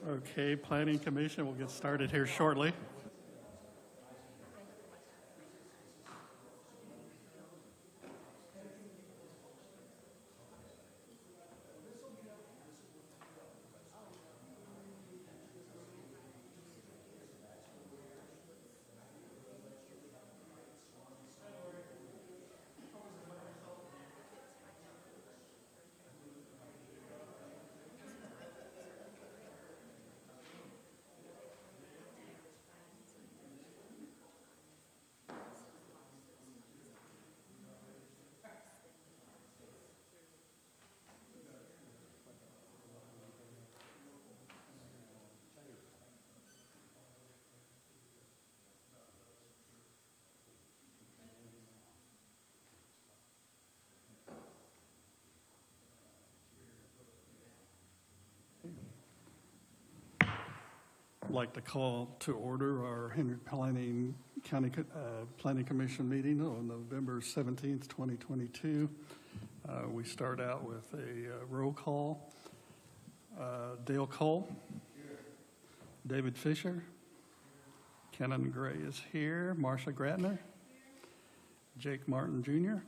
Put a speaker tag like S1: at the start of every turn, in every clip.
S1: Okay, Planning Commission, we'll get started here shortly. I'd like to call to order our Henry County Planning Commission meeting on November 17th, 2022. We start out with a roll call. Dale Cole. Here. David Fisher. Here. Kenan Gray is here. Marsha Gratner. Here. Jake Martin Jr. Here.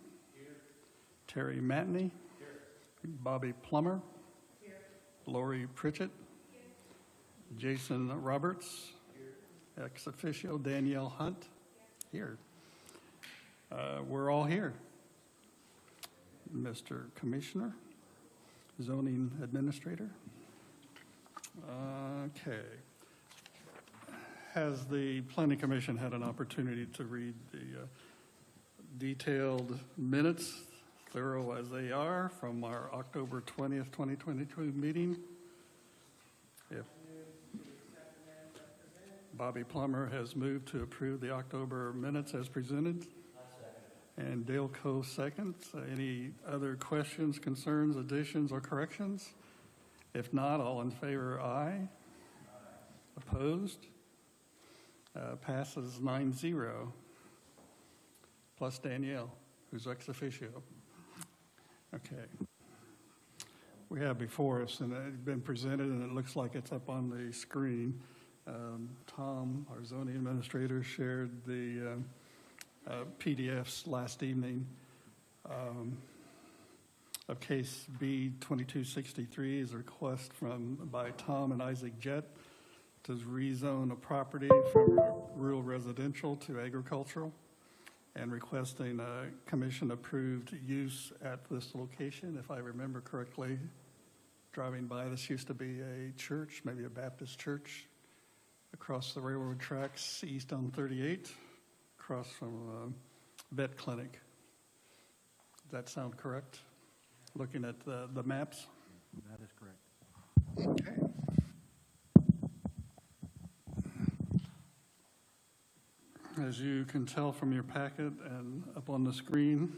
S1: Terry Matney. Here. Bobby Plummer. Here. Lori Pritchett. Jason Roberts, here. Ex officio Danielle Hunt, here. We're all here. Mr. Commissioner, Zoning Administrator. Okay. Has the Planning Commission had an opportunity to read the detailed minutes, thorough as they are, from our October 20th, 2022 meeting? If Bobby Plummer has moved to approve the October minutes as presented. And Dale Coe seconds. Any other questions, concerns, additions, or corrections? If not, all in favor, aye. Opposed? Passes 9-0. Plus Danielle, who's ex officio. Okay. We have before us, and it's been presented, and it looks like it's up on the screen. Tom, our zoning administrator, shared the PDFs last evening of case B2263 is a request by Tom and Isaac Jett to rezone a property from rural residential to agricultural and requesting a commission-approved use at this location. If I remember correctly, driving by, this used to be a church, maybe a Baptist church, across the railroad tracks east on 38, across from a vet clinic. Does that sound correct? Looking at the maps?
S2: That is correct.
S1: Okay. As you can tell from your packet and up on the screen,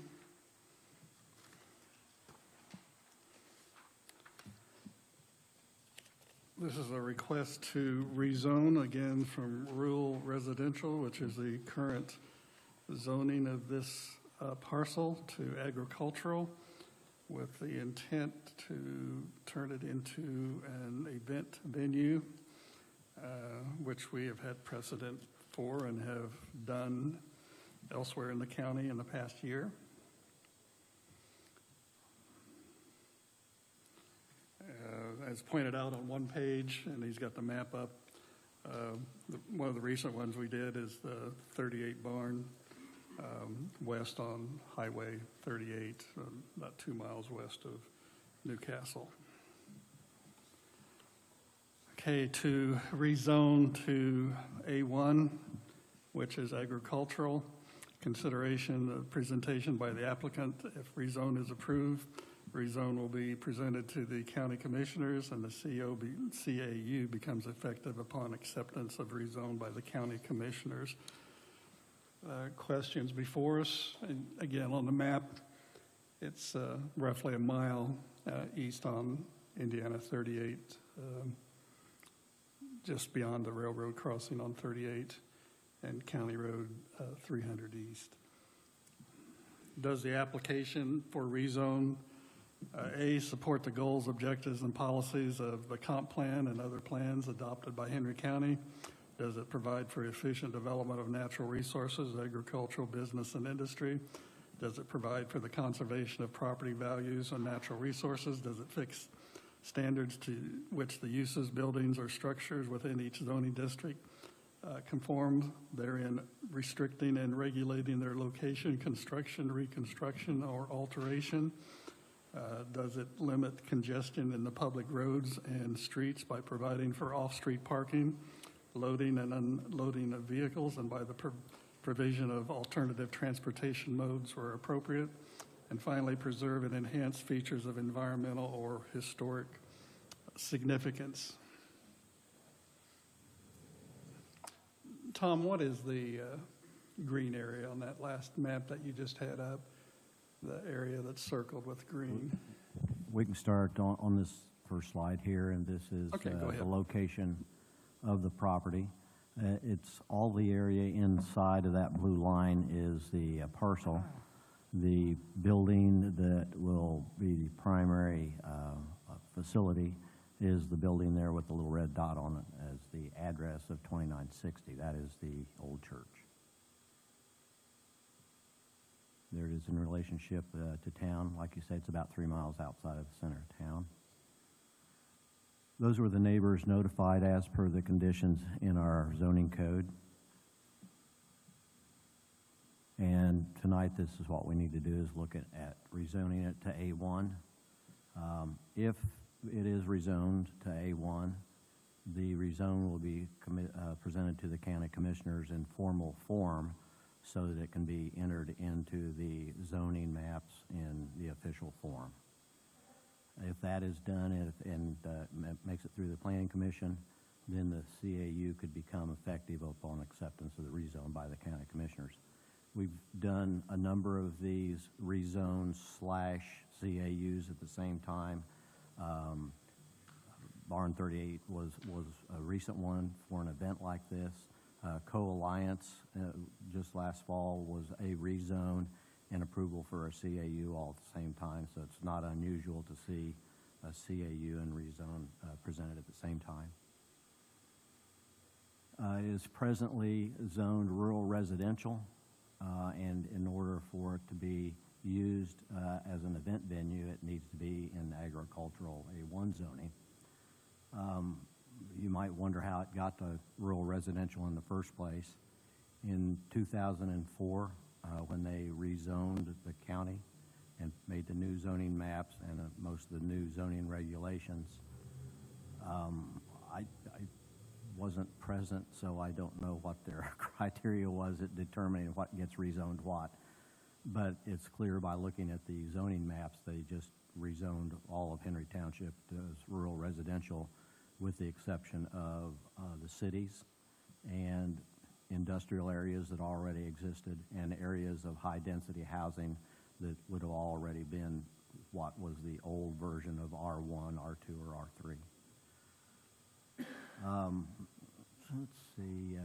S1: this is a request to rezone again from rural residential, which is the current zoning of this parcel, to agricultural, with the intent to turn it into an event venue, which we have had precedent for and have done elsewhere in the county in the past year. As pointed out on one page, and he's got the map up, one of the recent ones we did is the 38 barn west on Highway 38, about 2 miles west of Newcastle. Okay, to rezone to A1, which is agricultural, consideration of presentation by the applicant. If rezone is approved, rezone will be presented to the county commissioners, and the CAU becomes effective upon acceptance of rezone by the county commissioners. Questions before us? And again, on the map, it's roughly a mile east on Indiana 38, just beyond the railroad crossing on 38 and County Road 300 East. Does the application for rezone A, support the goals, objectives, and policies of the comp plan and other plans adopted by Henry County. Does it provide for efficient development of natural resources, agricultural, business, and industry? Does it provide for the conservation of property values and natural resources? Does it fix standards to which the uses, buildings, or structures within each zoning district conform, therein restricting and regulating their location, construction, reconstruction, or alteration? Does it limit congestion in the public roads and streets by providing for off-street parking, loading and unloading of vehicles, and by the provision of alternative transportation modes where appropriate? And finally, preserve and enhance features of environmental or historic significance. Tom, what is the green area on that last map that you just had up? The area that's circled with green.
S2: We can start on this first slide here, and this is
S1: Okay, go ahead.
S2: the location of the property. It's all the area inside of that blue line is the parcel. The building that will be the primary facility is the building there with the little red dot on it as the address of 2960. That is the old church. There it is in relationship to town. Like you say, it's about 3 miles outside of the center of town. Those were the neighbors notified as per the conditions in our zoning code. And tonight, this is what we need to do, is look at rezoning it to A1. If it is rezoned to A1, the rezone will be presented to the county commissioners in formal form so that it can be entered into the zoning maps in the official form. If that is done and makes it through the Planning Commission, then the CAU could become effective upon acceptance of the rezone by the county commissioners. We've done a number of these rezones / CAUs at the same time. Barn 38 was a recent one for an event like this. Co-Alliance just last fall was a rezone and approval for a CAU all at the same time, so it's not unusual to see a CAU and rezone presented at the same time. It is presently zoned rural residential, and in order for it to be used as an event venue, it needs to be in agricultural A1 zoning. You might wonder how it got to rural residential in the first place. In 2004, when they rezoned the county and made the new zoning maps and most of the new zoning regulations, I wasn't present, so I don't know what their criteria was at determining what gets rezoned what. But it's clear by looking at the zoning maps, they just rezoned all of Henry Township as rural residential, with the exception of the cities and industrial areas that already existed and areas of high-density housing that would have already been what was the old version of R1, R2, or R3. So let's see.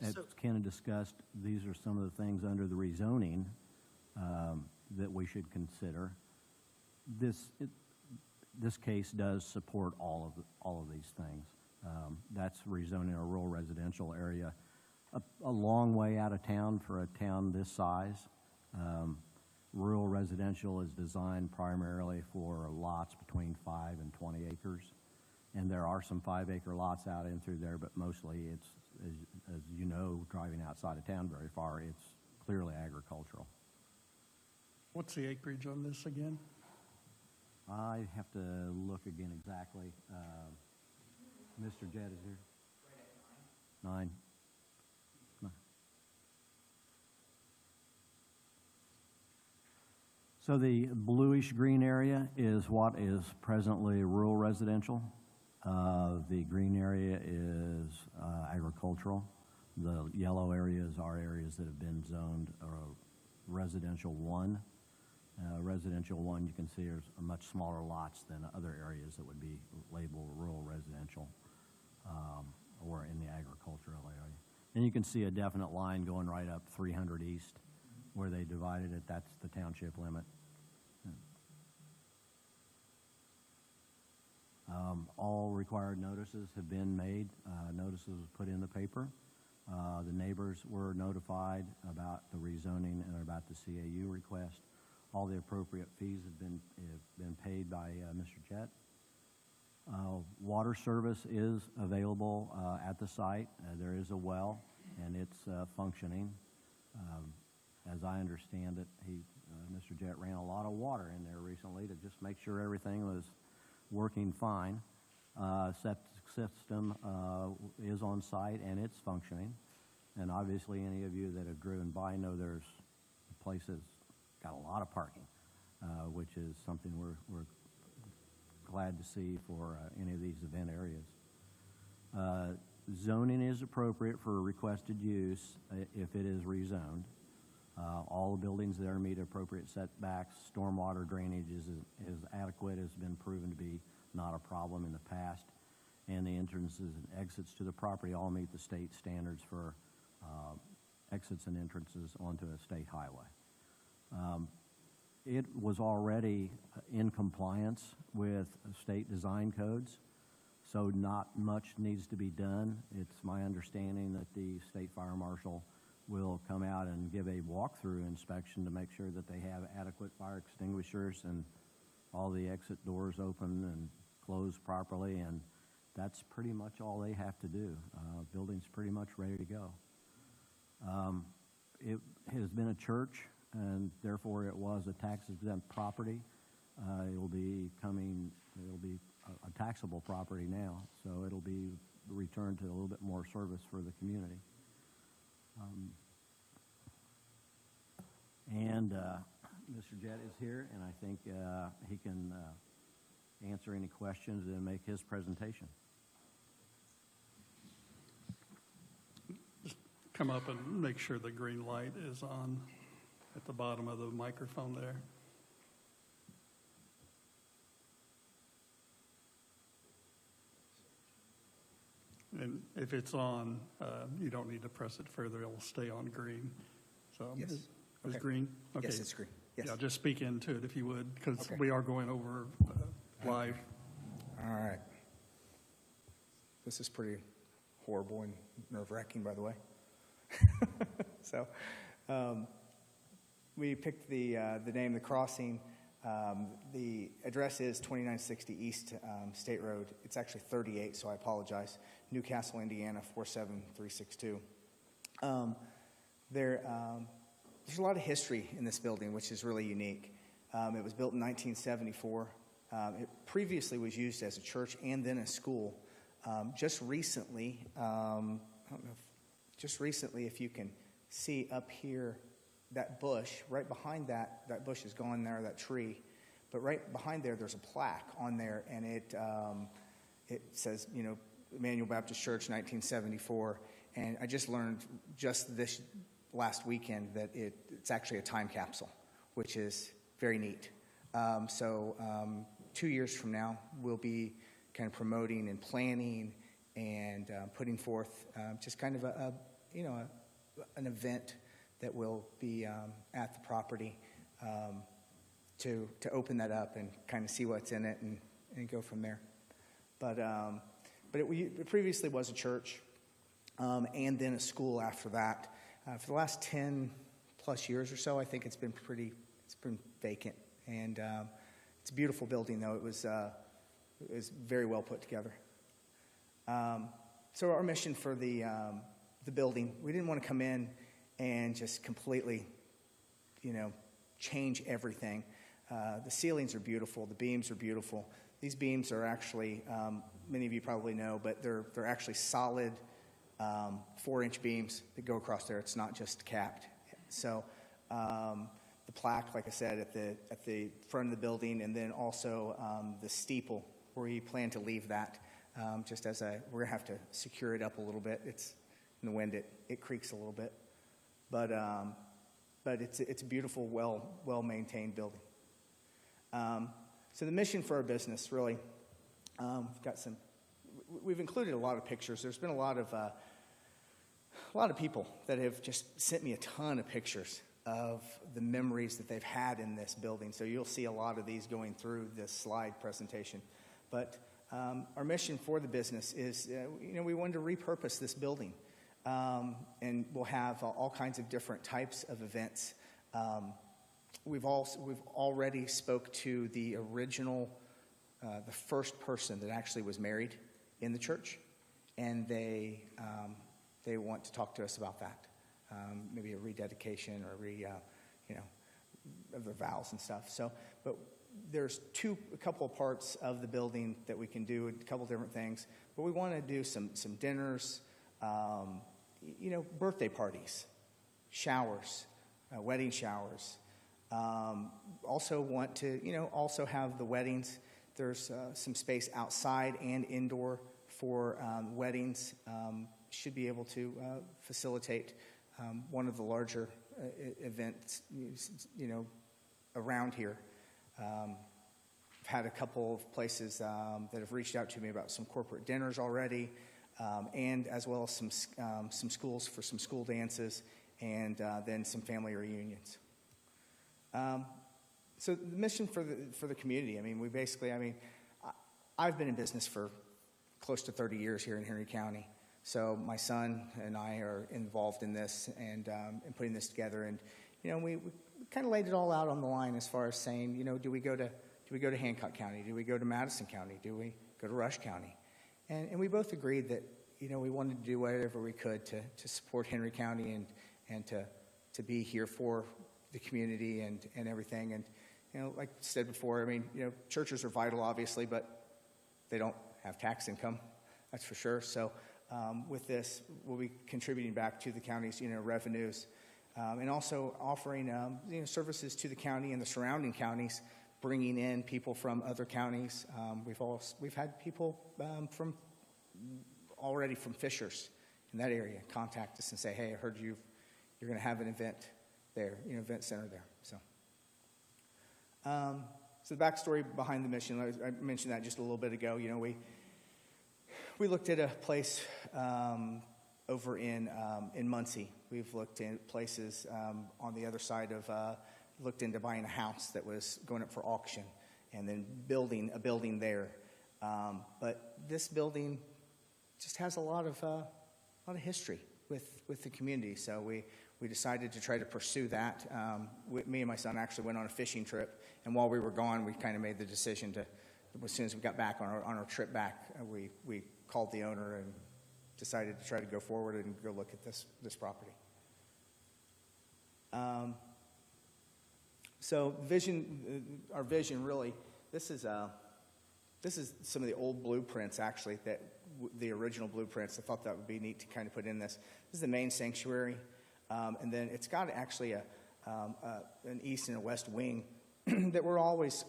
S2: As Ken had discussed, these are some of the things under the rezoning that we should consider. This case does support all of these things. That's rezoning a rural residential area a long way out of town for a town this size. Rural residential is designed primarily for lots between 5 and 20 acres. And there are some 5-acre lots out in through there, but mostly it's, as you know, driving outside of town very far, it's clearly agricultural.
S1: What's the acreage on this again?
S2: I have to look again exactly. Mr. Jett is here. 9. So the bluish green area is what is presently rural residential. The green area is agricultural. The yellow areas are areas that have been zoned residential 1. Residential 1, you can see there's much smaller lots than other areas that would be labeled rural residential or in the agricultural area. And you can see a definite line going right up 300 East where they divided it. That's the township limit. All required notices have been made. Notices was put in the paper. The neighbors were notified about the rezoning and about the CAU request. All the appropriate fees have been paid by Mr. Jett. Water service is available at the site. There is a well, and it's functioning. As I understand it, Mr. Jett ran a lot of water in there recently to just make sure everything was working fine. Septic system is on site, and it's functioning. And obviously, any of you that have driven by know there's places got a lot of parking, which is something we're glad to see for any of these event areas. Zoning is appropriate for requested use if it is rezoned. All the buildings there meet appropriate setbacks. Stormwater drainage is adequate, has been proven to be not a problem in the past. And the entrances and exits to the property all meet the state standards for exits and entrances onto a state highway. It was already in compliance with state design codes, so not much needs to be done. It's my understanding that the state fire marshal will come out and give a walkthrough inspection to make sure that they have adequate fire extinguishers and all the exit doors open and closed properly, and that's pretty much all they have to do. Building's pretty much ready to go. It has been a church, and therefore it was a tax-exempt property. It'll be a taxable property now, so it'll be returned to a little bit more service for the community. Mr. Jett is here, and I think he can answer any questions and make his presentation.
S1: Just come up and make sure the green light is on at the bottom of the microphone there. And if it's on, you don't need to press it further. It will stay on green. So
S3: Yes.
S1: Is
S3: Okay.
S1: green? Okay.
S3: Yes, it's green. Yes.
S1: Yeah, just speak into it if you would, because
S3: Okay.
S1: we are going over live.
S3: All right. This is pretty horrible and nerve-wracking, by the way. So, we picked the name, the crossing. The address is 2960 East State Road. It's actually 38, so I apologize. Newcastle, Indiana, 47362. There's a lot of history in this building, which is really unique. It was built in 1974. It previously was used as a church and then a school. Just recently, if you can see up here, that bush, right behind that bush is gone there, that tree. But right behind there's a plaque on there, and it says, Emmanuel Baptist Church, 1974. And I just learned just this last weekend that it's actually a time capsule, which is very neat. 2 years from now, we'll be kind of promoting and planning and putting forth just kind of an event that will be at the property to open that up and kind of see what's in it and go from there. But it previously was a church and then a school after that. For the last 10 plus years or so, I think it's been vacant. And it's a beautiful building, though. It was very well put together. So our mission for the building, we didn't want to come in and just completely, change everything. The ceilings are beautiful. The beams are beautiful. These beams are actually, many of you probably know, but they're actually solid 4-inch beams that go across there. It's not just capped. So the plaque, like I said, at the front of the building, and then also the steeple, where we plan to leave that. Just as we're gonna have to secure it up a little bit. It's in the wind, it creaks a little bit, but it's a beautiful, well maintained building. So the mission for our business, really, we've included a lot of pictures. There's been a lot of people that have just sent me a ton of pictures of the memories that they've had in this building. So you'll see a lot of these going through this slide presentation. But Our mission for the business is, we wanted to repurpose this building, and we'll have all kinds of different types of events. We've already spoke to the original, the first person that actually was married in the church, and they want to talk to us about that, maybe a rededication or of their vows and stuff. So, but there's a couple of parts of the building that we can do, a couple different things. But we want to do some dinners, birthday parties, showers, wedding showers. Also want to, also have the weddings. There's some space outside and indoor for weddings. Should be able to facilitate one of the larger events, around here. I've had a couple of places that have reached out to me about some corporate dinners already, and as well as some schools for some school dances, and then some family reunions. So the mission for the community, I've been in business for close to 30 years here in Henry County. So my son and I are involved in this and putting this together. And we kind of laid it all out on the line as far as saying, do we go to Hancock County? Do we go to Madison County? Do we go to Rush County? And we both agreed that we wanted to do whatever we could to support Henry County and to be here for the community and everything. And like I said before, churches are vital, obviously, but they don't have tax income, that's for sure. So with this, we'll be contributing back to the county's revenues, and also offering services to the county and the surrounding counties, bringing in people from other counties. We've had people already from Fishers in that area contact us and say, hey, I heard you're going to have an event there, event center there. So the backstory behind the mission, I mentioned that just a little bit ago. We looked at a place over in Muncie. We've looked at places on the other side of, looked into buying a house that was going up for auction and then building a building there. But this building just has a lot of history with the community. So we decided to try to pursue that. Me and my son actually went on a fishing trip, and while we were gone, we kind of made the decision to, as soon as we got back on our trip back, we called the owner and decided to try to go forward and go look at this property. So our vision really, this is some of the old blueprints actually, the original blueprints. I thought that would be neat to kind of put in this. This is the main sanctuary, and then it's got actually an east and a west wing that were always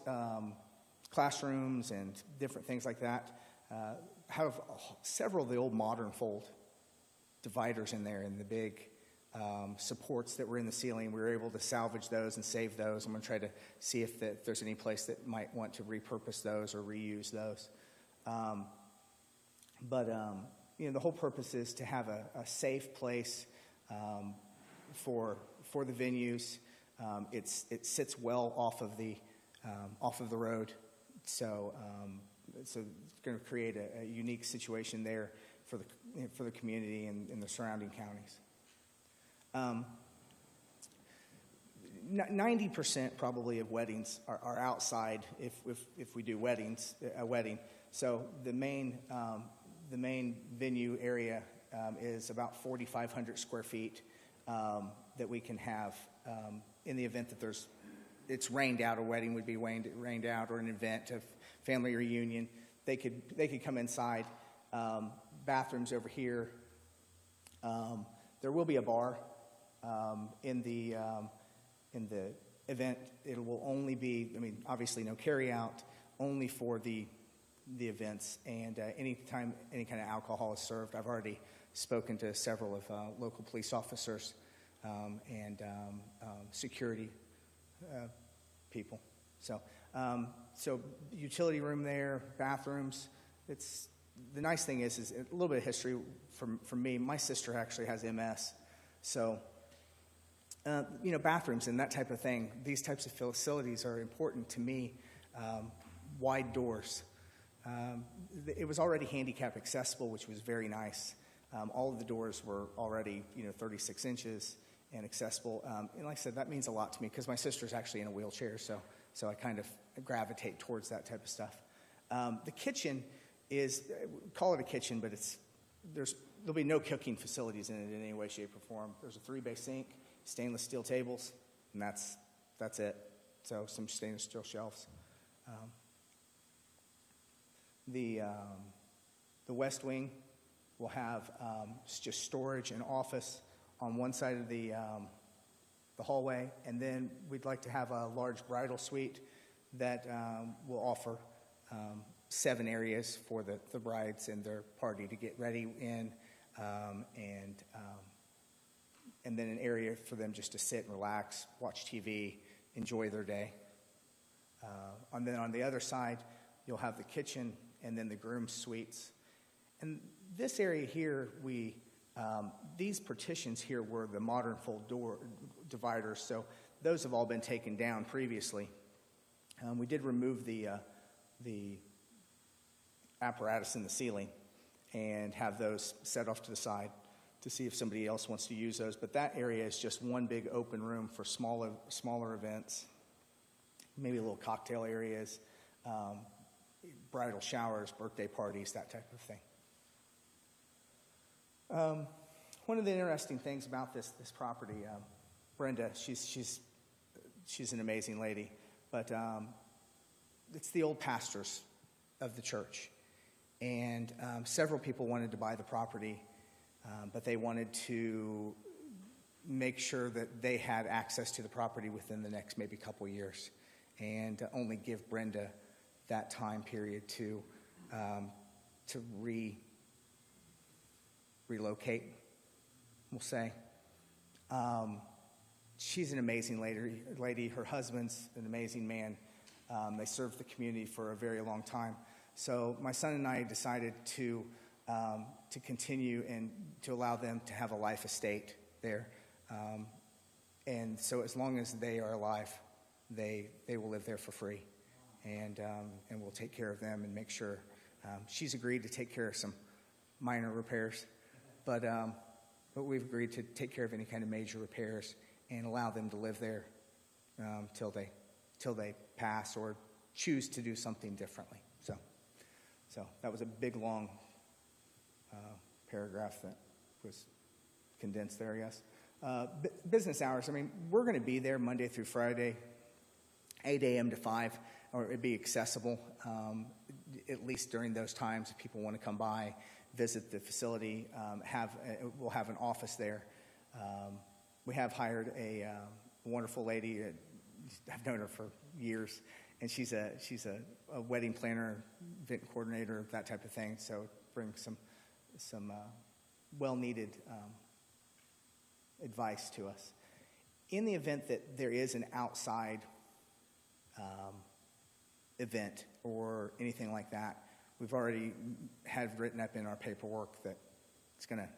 S3: classrooms and different things like that. Have several of the old modern fold dividers in there and the big supports that were in the ceiling. We were able to salvage those and save those. I'm going to try to see if there's any place that might want to repurpose those or reuse those. But the whole purpose is to have a safe place for the venues. It sits well off of the road, so it's going to create a unique situation there for the community and the surrounding counties. 90% probably of weddings are outside if we do a wedding. So the main venue area is about 4,500 square feet that we can have in the event that it's rained out. A wedding would be rained out, or an event of family reunion. They could come inside. Bathrooms over here. There will be a bar in the event. It will only be, obviously no carry out, only for the events, and anytime any kind of alcohol is served. I've already spoken to several of local police officers and security people. So utility room there, bathrooms. The nice thing is a little bit of history from me. My sister actually has MS, so bathrooms and that type of thing. These types of facilities are important to me. Wide doors. It was already handicap accessible, which was very nice. All of the doors were already, 36 inches and accessible. And like I said, that means a lot to me because my sister's actually in a wheelchair, so I kind of gravitate towards that type of stuff. The kitchen is, call it a kitchen, but there'll be no cooking facilities in it in any way, shape, or form. There's a 3-bay sink, stainless steel tables, and that's it. So some stainless steel shelves. The West Wing will have just storage and office on one side of the hallway, and then we'd like to have a large bridal suite that will offer 7 areas for the brides and their party to get ready in, and then an area for them just to sit and relax, watch TV, enjoy their day. And then on the other side, you'll have the kitchen and then the groom's suites. And this area here, these partitions here were the modern fold door dividers, so those have all been taken down previously. We did remove the apparatus in the ceiling and have those set off to the side to see if somebody else wants to use those. But that area is just one big open room for smaller events, maybe little cocktail areas, bridal showers, birthday parties, that type of thing. One of the interesting things about this property, Brenda, she's an amazing lady, but it's the old pastors of the church, and several people wanted to buy the property, but they wanted to make sure that they had access to the property within the next maybe couple years, and only give Brenda that time period to relocate, we'll say. She's an amazing lady. Her husband's an amazing man. They served the community for a very long time. So my son and I decided to continue and to allow them to have a life estate there. And so as long as they are alive, they will live there for free. And we'll take care of them and make sure. She's agreed to take care of some minor repairs, but we've agreed to take care of any kind of major repairs and allow them to live there till they pass or choose to do something differently. So that was a big, long paragraph that was condensed there, I guess. Business hours, I mean, we're going to be there Monday through Friday, 8 a.m. to 5, or it'd be accessible, at least during those times if people want to come by, visit the facility, we'll have an office there. We have hired a wonderful lady. I've known her for years, and she's a wedding planner, event coordinator, that type of thing. So bring some well-needed advice to us. In the event that there is an outside event or anything like that, we've already had written up in our paperwork that it's going to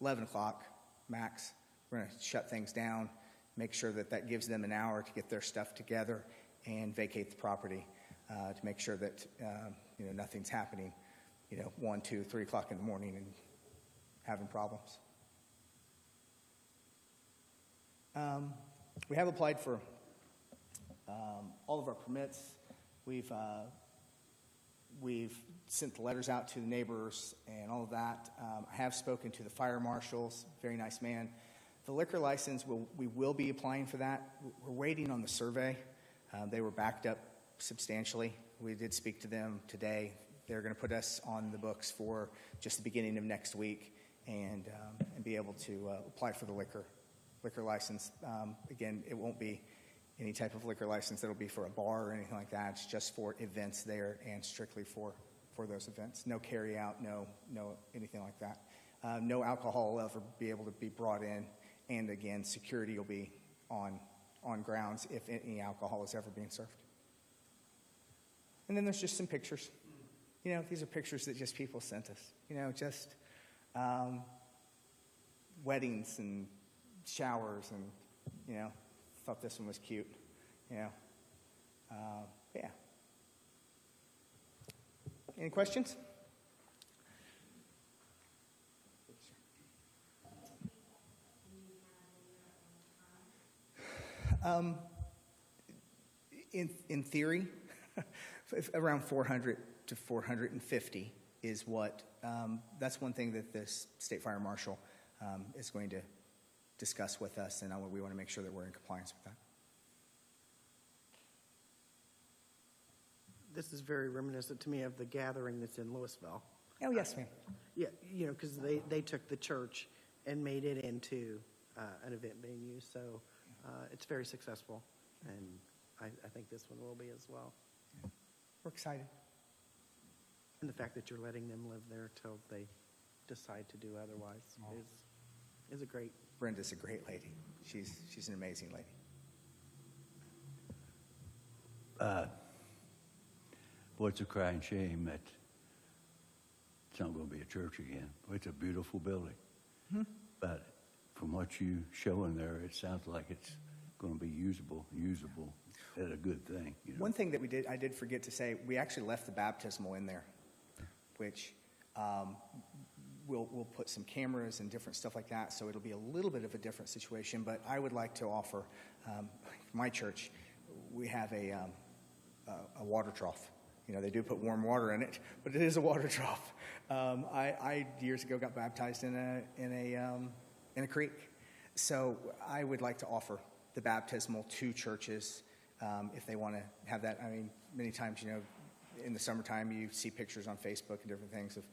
S3: 11 o'clock max. We're going to shut things down, make sure that gives them an hour to get their stuff together and vacate the property to make sure that nothing's happening 1, 2, 3 o'clock in the morning and having problems. We have applied for all of our permits. We've sent the letters out to the neighbors and all of that. I have spoken to the fire marshals, very nice man. The liquor license, we will be applying for that. We're waiting on the survey. They were backed up substantially. We did speak to them today. They're going to put us on the books for just the beginning of next week and be able to apply for the liquor license. Again, it won't be any type of liquor license that'll be for a bar or anything like that. It's just for events there and strictly for those events. No carry out, no anything like that. No alcohol will ever be able to be brought in. And again, security will be on grounds if any alcohol is ever being served. And then there's just some pictures. These are pictures that just people sent us. Just weddings and showers and, thought this one was cute. Yeah. Any questions? In theory, around 400 to 450 is what, that's one thing that the State Fire Marshal is going to discuss with us, and we want to make sure that we're in compliance with that.
S4: This is very reminiscent to me of the gathering that's in Louisville.
S3: Oh, yes, ma'am.
S4: Yeah, you know, because they took the church and made it into an event venue, so it's very successful, and I think this one will be as well.
S3: We're excited.
S4: And the fact that you're letting them live there till they decide to do otherwise is a great.
S3: Brenda's a great lady. She's an amazing lady.
S5: Boy, it's a crying shame that it's not going to be a church again. It's a beautiful building.
S3: Mm-hmm.
S5: But from what you show in there, it sounds like it's going to be usable. That's a good thing. You know?
S3: One thing that I did forget to say, we actually left the baptismal in there, which we'll put some cameras and different stuff like that, so it'll be a little bit of a different situation. But I would like to offer, my church, we have a water trough. You know, they do put warm water in it, but it is a water trough. I years ago got baptized in a creek, so I would like to offer the baptismal to churches if they want to have that. I mean, many times, you know, in the summertime, you see pictures on Facebook and different things of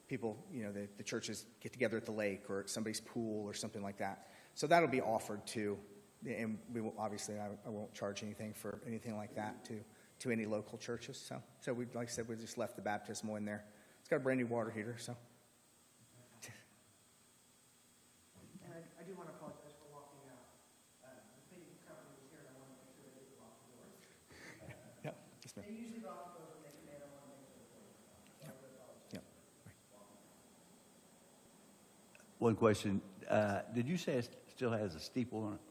S3: people, you know, the churches get together at the lake or at somebody's pool or something like that. So that'll be offered to, and we will obviously I won't charge anything for anything like that to any local churches. So we, like I said, we just left the baptismal in there. It's got a brand new water heater, so.
S4: And I do want to apologize for walking out. The cleaning company was here, and I want to make sure they didn't lock the doors.
S3: Yeah, yes, ma'am.
S4: They usually lock the doors when they come in. I want to make sure they're closed. So I do apologize.
S3: Yeah.
S5: One question. Did you say it still has a steeple on it?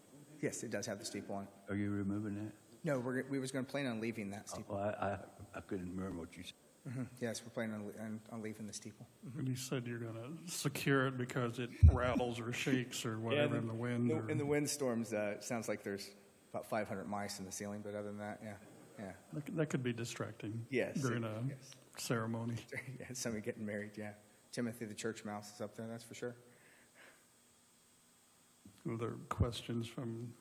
S3: Yes, it does have the steeple on it.
S5: Are you removing that?
S3: No, we was going to plan on leaving that steeple.
S5: Oh, I couldn't remember what you said.
S3: Mhm. Yes, we're planning on leaving the steeple.
S1: And you said you're going to secure it because it rattles or shakes or whatever in the wind. or-
S3: In the windstorms, it sounds like there's about 500 mice in the ceiling, but other than that, yeah.
S1: That could be distracting.
S3: Yes,
S1: During a
S3: yes.
S1: ceremony.
S3: Yeah, somebody getting married, yeah. Timothy the church mouse is up there, that's for sure.
S1: Other questions from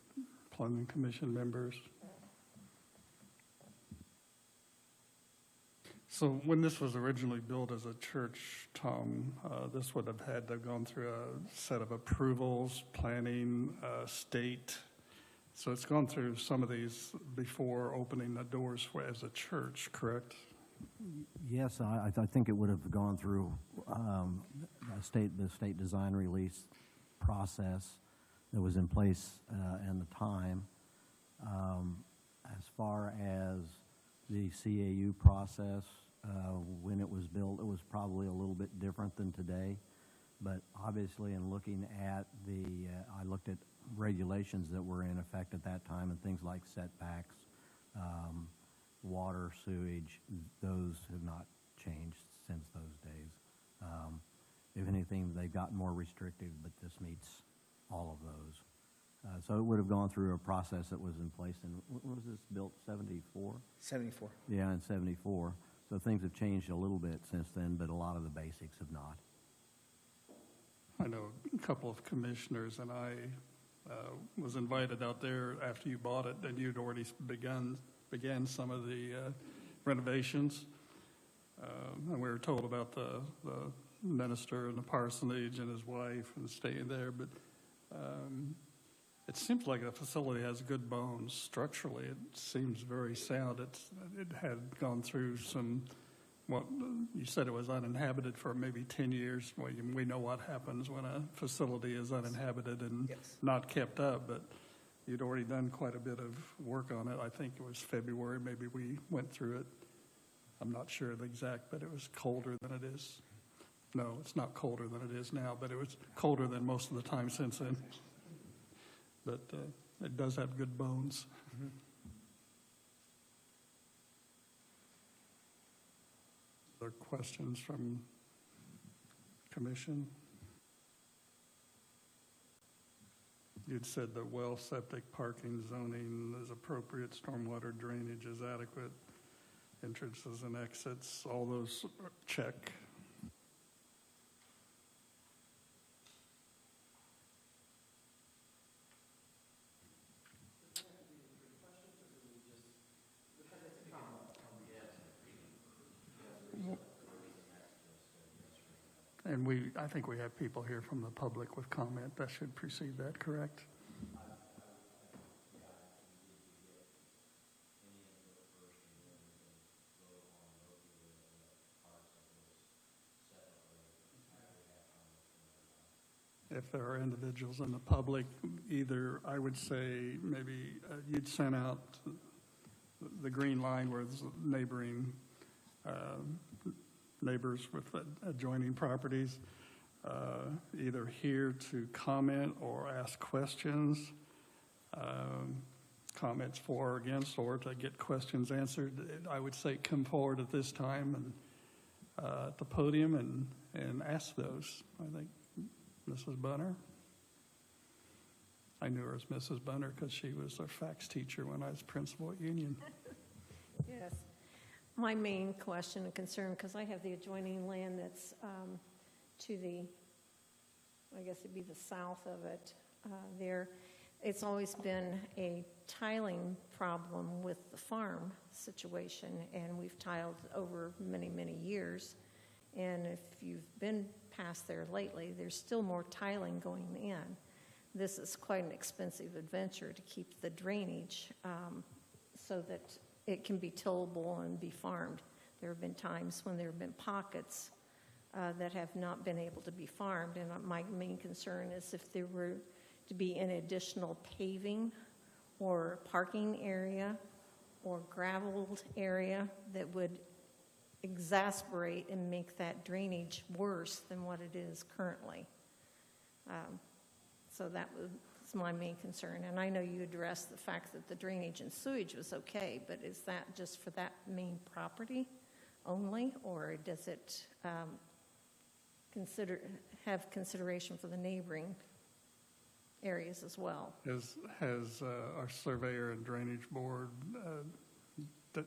S1: planning commission members? So when this was originally built as a church, Tom, this would have had to have gone through a set of approvals, planning, state. So it's gone through some of these before opening the doors as a church, correct?
S2: Yes, I think it would have gone through the state design release process that was in place and the time. As far as the CAU process, when it was built, it was probably a little bit different than today. But obviously, in looking at I looked at regulations that were in effect at that time and things like setbacks, water, sewage, those have not changed since those days. If anything, they've gotten more restrictive, but this meets all of those. So it would have gone through a process that was in place in, when was this built, 74?
S3: 74.
S2: Yeah, in 74. So things have changed a little bit since then, but a lot of the basics have not.
S1: I know a couple of commissioners and I was invited out there after you bought it, and you'd already began some of the renovations. And we were told about the minister and the parsonage and his wife and staying there, but it seems like the facility has good bones structurally. It seems very sound. It had gone through some, what you said it was uninhabited for maybe 10 years. Well, we know what happens when a facility is uninhabited and
S3: Yes.
S1: not kept up, but you'd already done quite a bit of work on it. I think it was February, maybe we went through it. I'm not sure the exact, but it was colder than it is. No, it's not colder than it is now, but it was colder than most of the time since then. But it does have good bones. Other questions from commission? You'd said that well, septic, parking, zoning is appropriate, stormwater drainage is adequate, entrances and exits, all those check. And I think we have people here from the public with comment. That should precede that, correct? If there are individuals in the public, either, I would say, maybe you'd send out the green line where there's neighboring neighbors with adjoining properties, either here to comment or ask questions, comments for or against, or to get questions answered. I would say come forward at this time and at the podium and ask those. I think Mrs. Bunner. I knew her as Mrs. Bunner because she was our fax teacher when I was principal at Union.
S6: Yes. My main question and concern, because I have the adjoining land that's to the, I guess it'd be the south of it there. It's always been a tiling problem with the farm situation, and we've tiled over many, many years. And if you've been past there lately, there's still more tiling going in. This is quite an expensive adventure to keep the drainage so that it can be tillable and be farmed. There have been times when there have been pockets that have not been able to be farmed, and my main concern is if there were to be an additional paving or parking area or graveled area that would exacerbate and make that drainage worse than what it is currently. So that was my main concern. And I know you addressed the fact that the drainage and sewage was okay, but is that just for that main property only, or does it have consideration for the neighboring areas as well?
S1: Has our surveyor and drainage board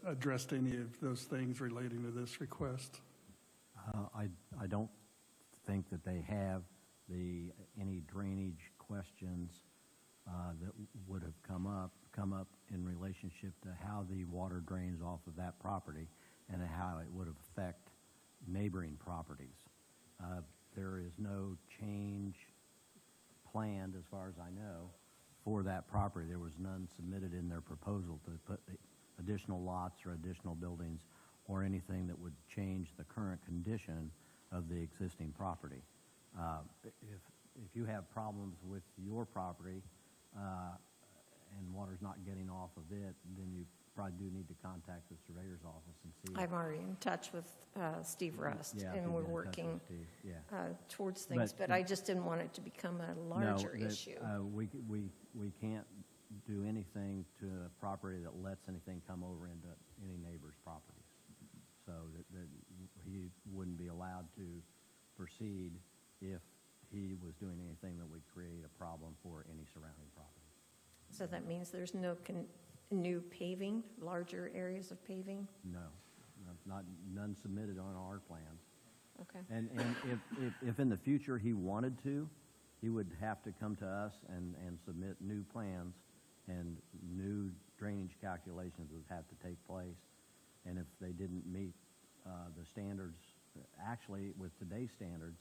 S1: addressed any of those things relating to this request?
S2: I don't think that they have any drainage questions that would have come up in relationship to how the water drains off of that property and how it would affect neighboring properties. There is no change planned, as far as I know, for that property. There was none submitted in their proposal to put additional lots or additional buildings or anything that would change the current condition of the existing property. If you have problems with your property and water's not getting off of it, then you probably do need to contact the surveyor's office and see.
S6: I'm already in touch with Steve Rust,
S2: Yeah,
S6: and
S2: if
S6: we're
S2: you've been in touch
S6: working
S2: with Steve, yeah.
S6: towards things, but I just didn't want it to become a larger issue.
S2: We can't do anything to a property that lets anything come over into any neighbor's properties. So that he wouldn't be allowed to proceed if he was doing anything that would create a problem for any surrounding property.
S6: So that means there's no new paving, larger areas of paving?
S2: No, none submitted on our plans.
S6: Okay.
S2: And if in the future he wanted to, he would have to come to us and submit new plans, and new drainage calculations would have to take place. And if they didn't meet the standards, actually with today's standards,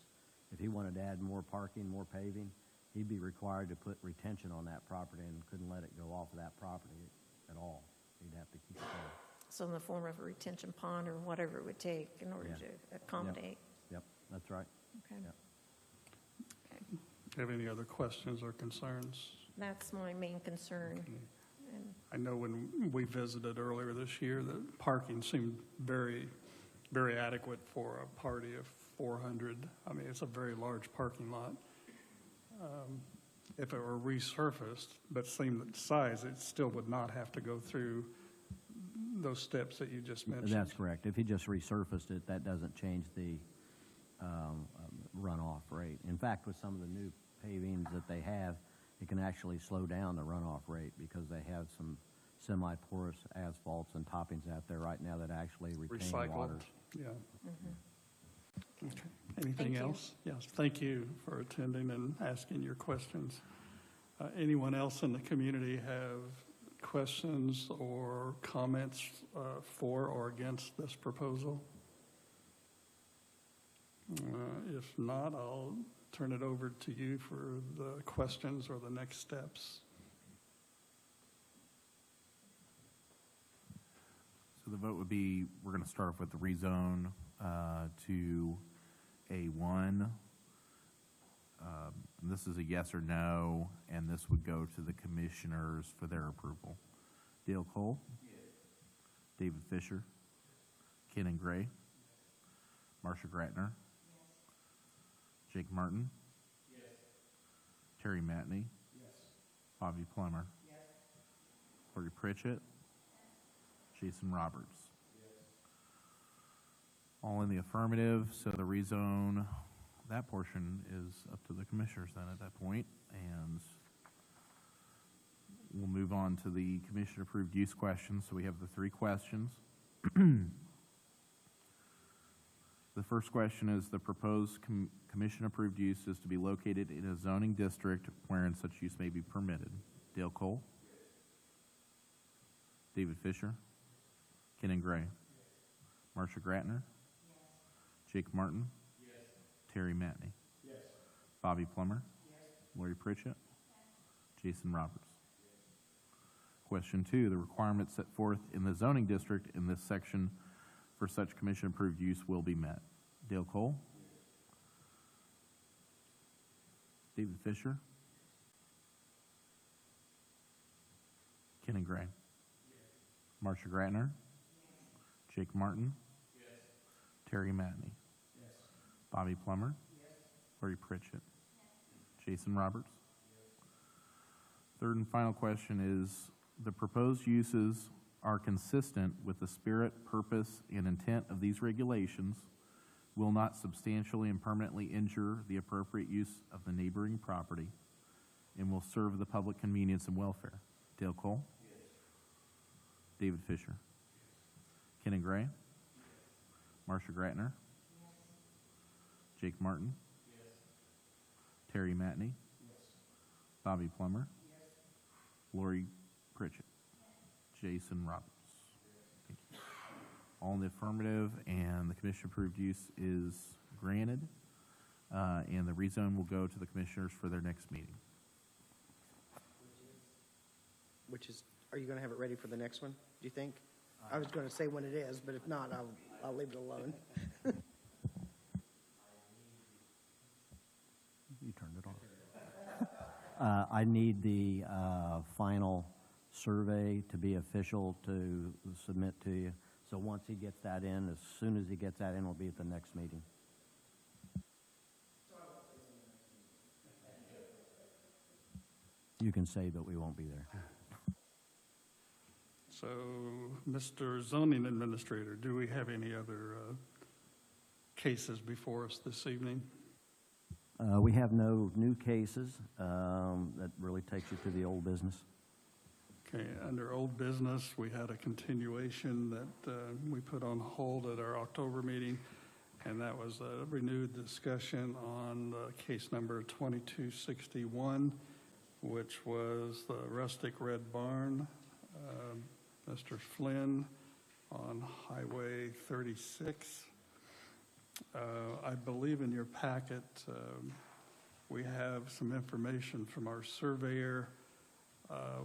S2: if he wanted to add more parking, more paving, he'd be required to put retention on that property and couldn't let it go off of that property at all. He'd have to keep it there.
S6: So in the form of a retention pond or whatever it would take in order
S2: Yeah.
S6: to accommodate?
S2: Yep, that's right.
S6: Okay.
S2: Yep.
S6: Okay.
S1: Do you have any other questions or concerns?
S6: That's my main concern. And
S1: I know when we visited earlier this year, the parking seemed very, very adequate for a party of 400. I mean, it's a very large parking lot. If it were resurfaced, but same size, it still would not have to go through those steps that you just mentioned.
S2: That's correct. If he just resurfaced it, that doesn't change the runoff rate. In fact, with some of the new pavings that they have, it can actually slow down the runoff rate because they have some semi-porous asphalts and toppings out there right now that actually retain water.
S1: Recycled, yeah. Okay. Anything
S6: Thank you.
S1: else? Yes, thank you for attending and asking your questions. Anyone else in the community have questions or comments for or against this proposal? If not, I'll turn it over to you for the questions or the next steps.
S7: So the vote would be, we're going to start off with the rezone to A1. And this is a yes or no, and this would go to the commissioners for their approval. Dale Cole? Yes. David Fisher? Ken and Gray? Marcia Gratner? Yes. Jake Martin? Yes. Terry Matney? Yes. Bobby Plummer? Yes. Lori Pritchett? Jason Roberts. Yes. All in the affirmative, so the rezone, that portion is up to the commissioners then at that point, and we'll move on to the commission-approved use questions. So we have the 3 questions. The first question is, the proposed commission-approved use is to be located in a zoning district wherein such use may be permitted. Dale Cole? Yes. David Fisher? Ken and Gray? Yes. Marcia Gratner? Yes. Jake Martin? Yes. Terry Matney? Yes. Bobby Plummer? Yes. Lori Pritchett? Yes. Jason Roberts? Yes. Question 2, the requirements set forth in the zoning district in this section for such commission-approved use will be met. Dale Cole? Yes. David Fisher? Ken and Gray? Yes. Marcia Gratner? Yes. Jake Martin? Yes. Terry Matney? Yes. Bobby Plummer? Yes. Lori Pritchett? Yes. Jason Roberts? Yes. Third and final question is, the proposed uses are consistent with the spirit, purpose, and intent of these regulations, will not substantially and permanently injure the appropriate use of the neighboring property, and will serve the public convenience and welfare. Dale Cole? Yes. David Fisher? Yes. Ken and Gray? Yes. Marcia Gratner? Yes. Jake Martin? Yes. Terry Matney? Yes. Bobby Plummer? Yes. Lori Pritchett? Jason Roberts. Thank you. All in the affirmative, and the commission-approved use is granted, and the rezone will go to the commissioners for their next meeting.
S4: Which is, are you going to have it ready for the next one, do you think? I was going to say when it is, but if not, I'll leave it alone.
S2: You turned it on. I need the final survey to be official to submit to you. So once he gets that in, as soon as he gets that in, it'll be at the next meeting. You can say, but we won't be there.
S1: So, Mr. Zoning Administrator, do we have any other cases before us this evening?
S2: We have no new cases. That really takes you to the old business.
S1: Okay, under old business, we had a continuation that we put on hold at our October meeting, and that was a renewed discussion on case number 2261, which was the Rustic Red Barn, Mr. Flynn on Highway 36. I believe in your packet, we have some information from our surveyor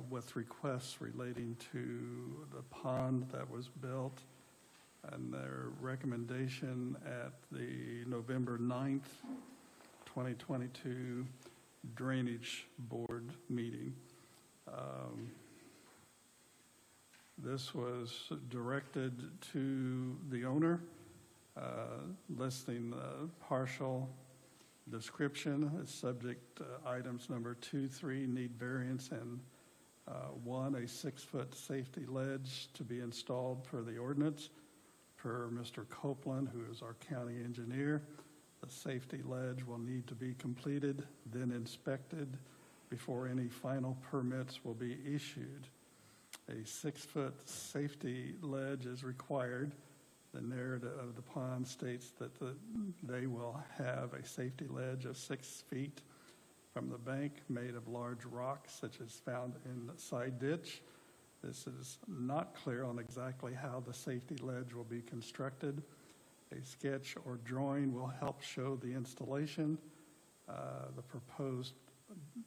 S1: with requests relating to the pond that was built and their recommendation at the November 9th, 2022 Drainage Board meeting. This was directed to the owner, listing the partial description as subject items number 2, 3 need variance, and One, a 6-foot safety ledge to be installed per the ordinance. Per Mr. Copeland, who is our county engineer, the safety ledge will need to be completed, then inspected before any final permits will be issued. A 6-foot safety ledge is required. The narrative of the pond states that they will have a safety ledge of 6 feet from the bank made of large rocks such as found in the side ditch. This is not clear on exactly how the safety ledge will be constructed. A sketch or drawing will help show the installation. The proposed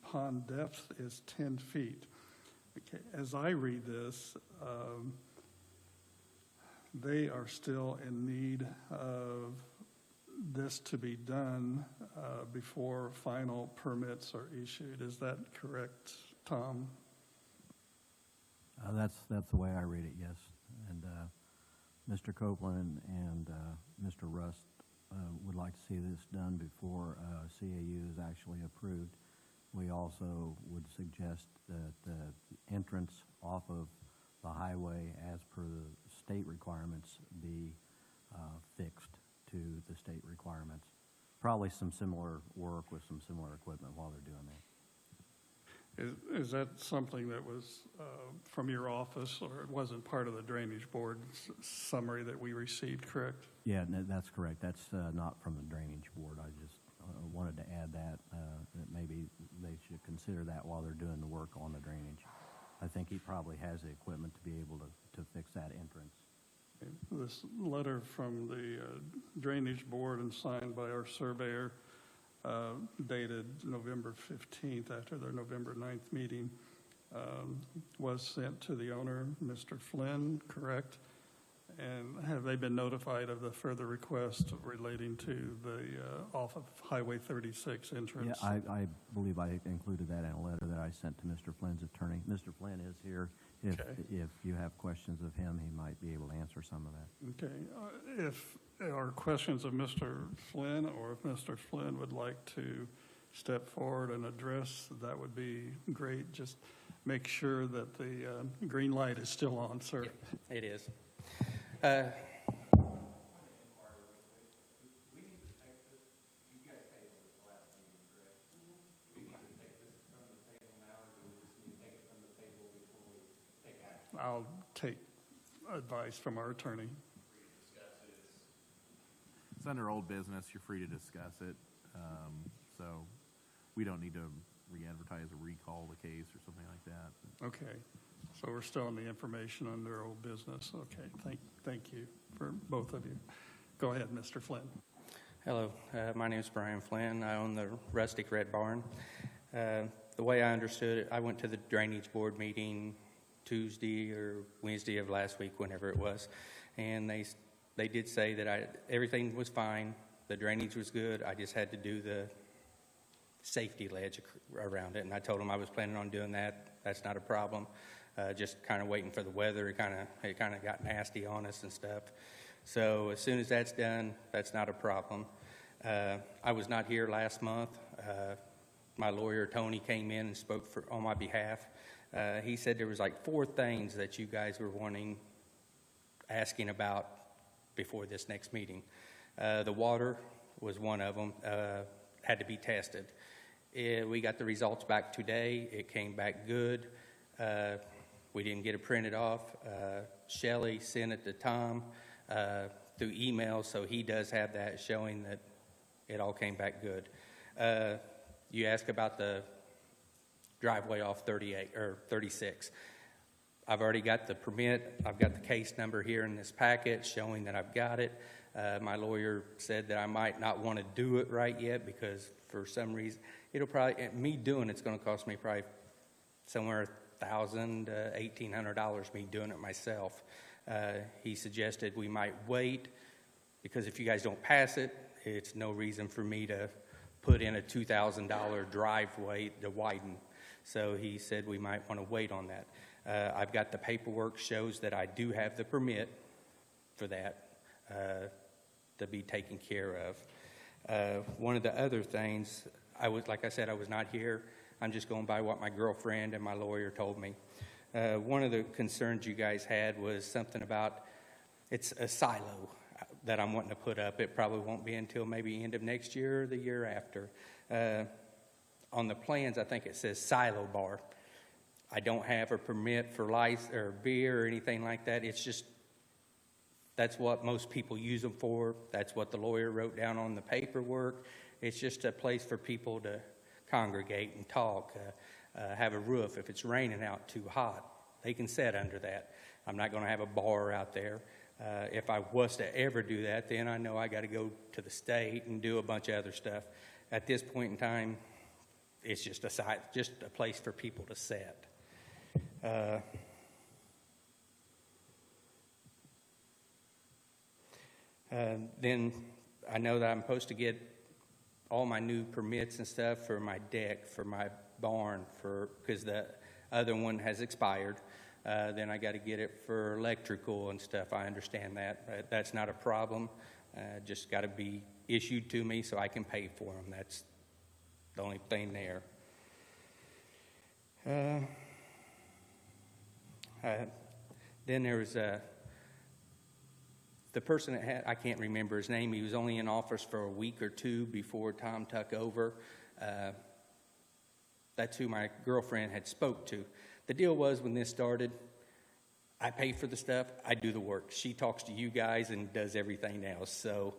S1: pond depth is 10 feet. Okay, as I read this, they are still in need of this to be done before final permits are issued. Is that correct, Tom?
S2: That's the way I read it, yes. And Mr. Copeland and Mr. Rust would like to see this done before CAU is actually approved. We also would suggest that the entrance off of the highway, as per the state requirements, be fixed to the state requirements. Probably some similar work with some similar equipment while they're doing that.
S1: Is that something that was from your office, or it wasn't part of the Drainage Board summary that we received, correct?
S2: Yeah, that's correct. That's not from the Drainage Board. I just wanted to add that maybe they should consider that while they're doing the work on the drainage. I think he probably has the equipment to be able to fix that entrance.
S1: This letter from the Drainage Board and signed by our surveyor, dated November 15th after their November 9th meeting, was sent to the owner, Mr. Flynn, correct? And have they been notified of the further request relating to the off of Highway 36 entrance?
S2: Yeah, I believe I included that in a letter that I sent to Mr. Flynn's attorney. Mr. Flynn is here. If you have questions of him, he might be able to answer some of that.
S1: Okay. If there are questions of Mr. Flynn, or if Mr. Flynn would like to step forward and address, that would be great. Just make sure that the green light is still on, sir.
S8: It is.
S1: I'll take advice from our attorney.
S7: It's under old business. You're free to discuss it. So we don't need to re-advertise or recall the case or something like that.
S1: Okay. So we're still in the information under old business. Okay. Thank you for both of you. Go ahead, Mr. Flynn.
S8: Hello, my name is Brian Flynn. I own the Rustic Red Barn. The way I understood it, I went to the Drainage Board meeting Tuesday or Wednesday of last week, whenever it was, and they did say that everything was fine, the drainage was good, I just had to do the safety ledge around it, and I told them I was planning on doing that. That's not a problem. Just kind of waiting for the weather. It kind of got nasty on us and stuff. So as soon as that's done, that's not a problem. I was not here last month. My lawyer, Tony, came in and spoke on my behalf. He said there was like 4 things that you guys were asking about before this next meeting. The water was one of them, had to be tested. We got the results back today. It came back good. We didn't get it printed off. Shelley sent it to Tom through email, so he does have that showing that it all came back good. You asked about the driveway off 38 or 36. I've already got the permit. I've got the case number here in this packet showing that I've got it. My lawyer said that I might not want to do it right yet because for some reason me doing it's going to cost me probably somewhere $1,000 to $1,800 me doing it myself. He suggested we might wait because if you guys don't pass it, it's no reason for me to put in a $2,000 driveway to widen. So he said we might want to wait on that. I've got the paperwork shows that I do have the permit for that to be taken care of. One of the other things, like I said, I was not here. I'm just going by what my girlfriend and my lawyer told me. One of the concerns you guys had was something about it's a silo that I'm wanting to put up. It probably won't be until maybe end of next year or the year after. On the plans, I think it says silo bar. I don't have a permit for license or beer or anything like that. It's just, that's what most people use them for. That's what the lawyer wrote down on the paperwork. It's just a place for people to congregate and talk, have a roof. If it's raining out too hot, they can sit under that. I'm not going to have a bar out there. If I was to ever do that, then I know I got to go to the state and do a bunch of other stuff. At this point in time, it's just a place for people to sit. Then I know that I'm supposed to get all my new permits and stuff for my deck, for my barn, because the other one has expired. Then I got to get it for electrical and stuff. I understand that. That's not a problem. Just got to be issued to me so I can pay for them. That's the only thing there. Then there was the person that had, I can't remember his name. He was only in office for a week or two before Tom took over. That's who my girlfriend had spoke to. The deal was, when this started, I pay for the stuff, I do the work. She talks to you guys and does everything else. So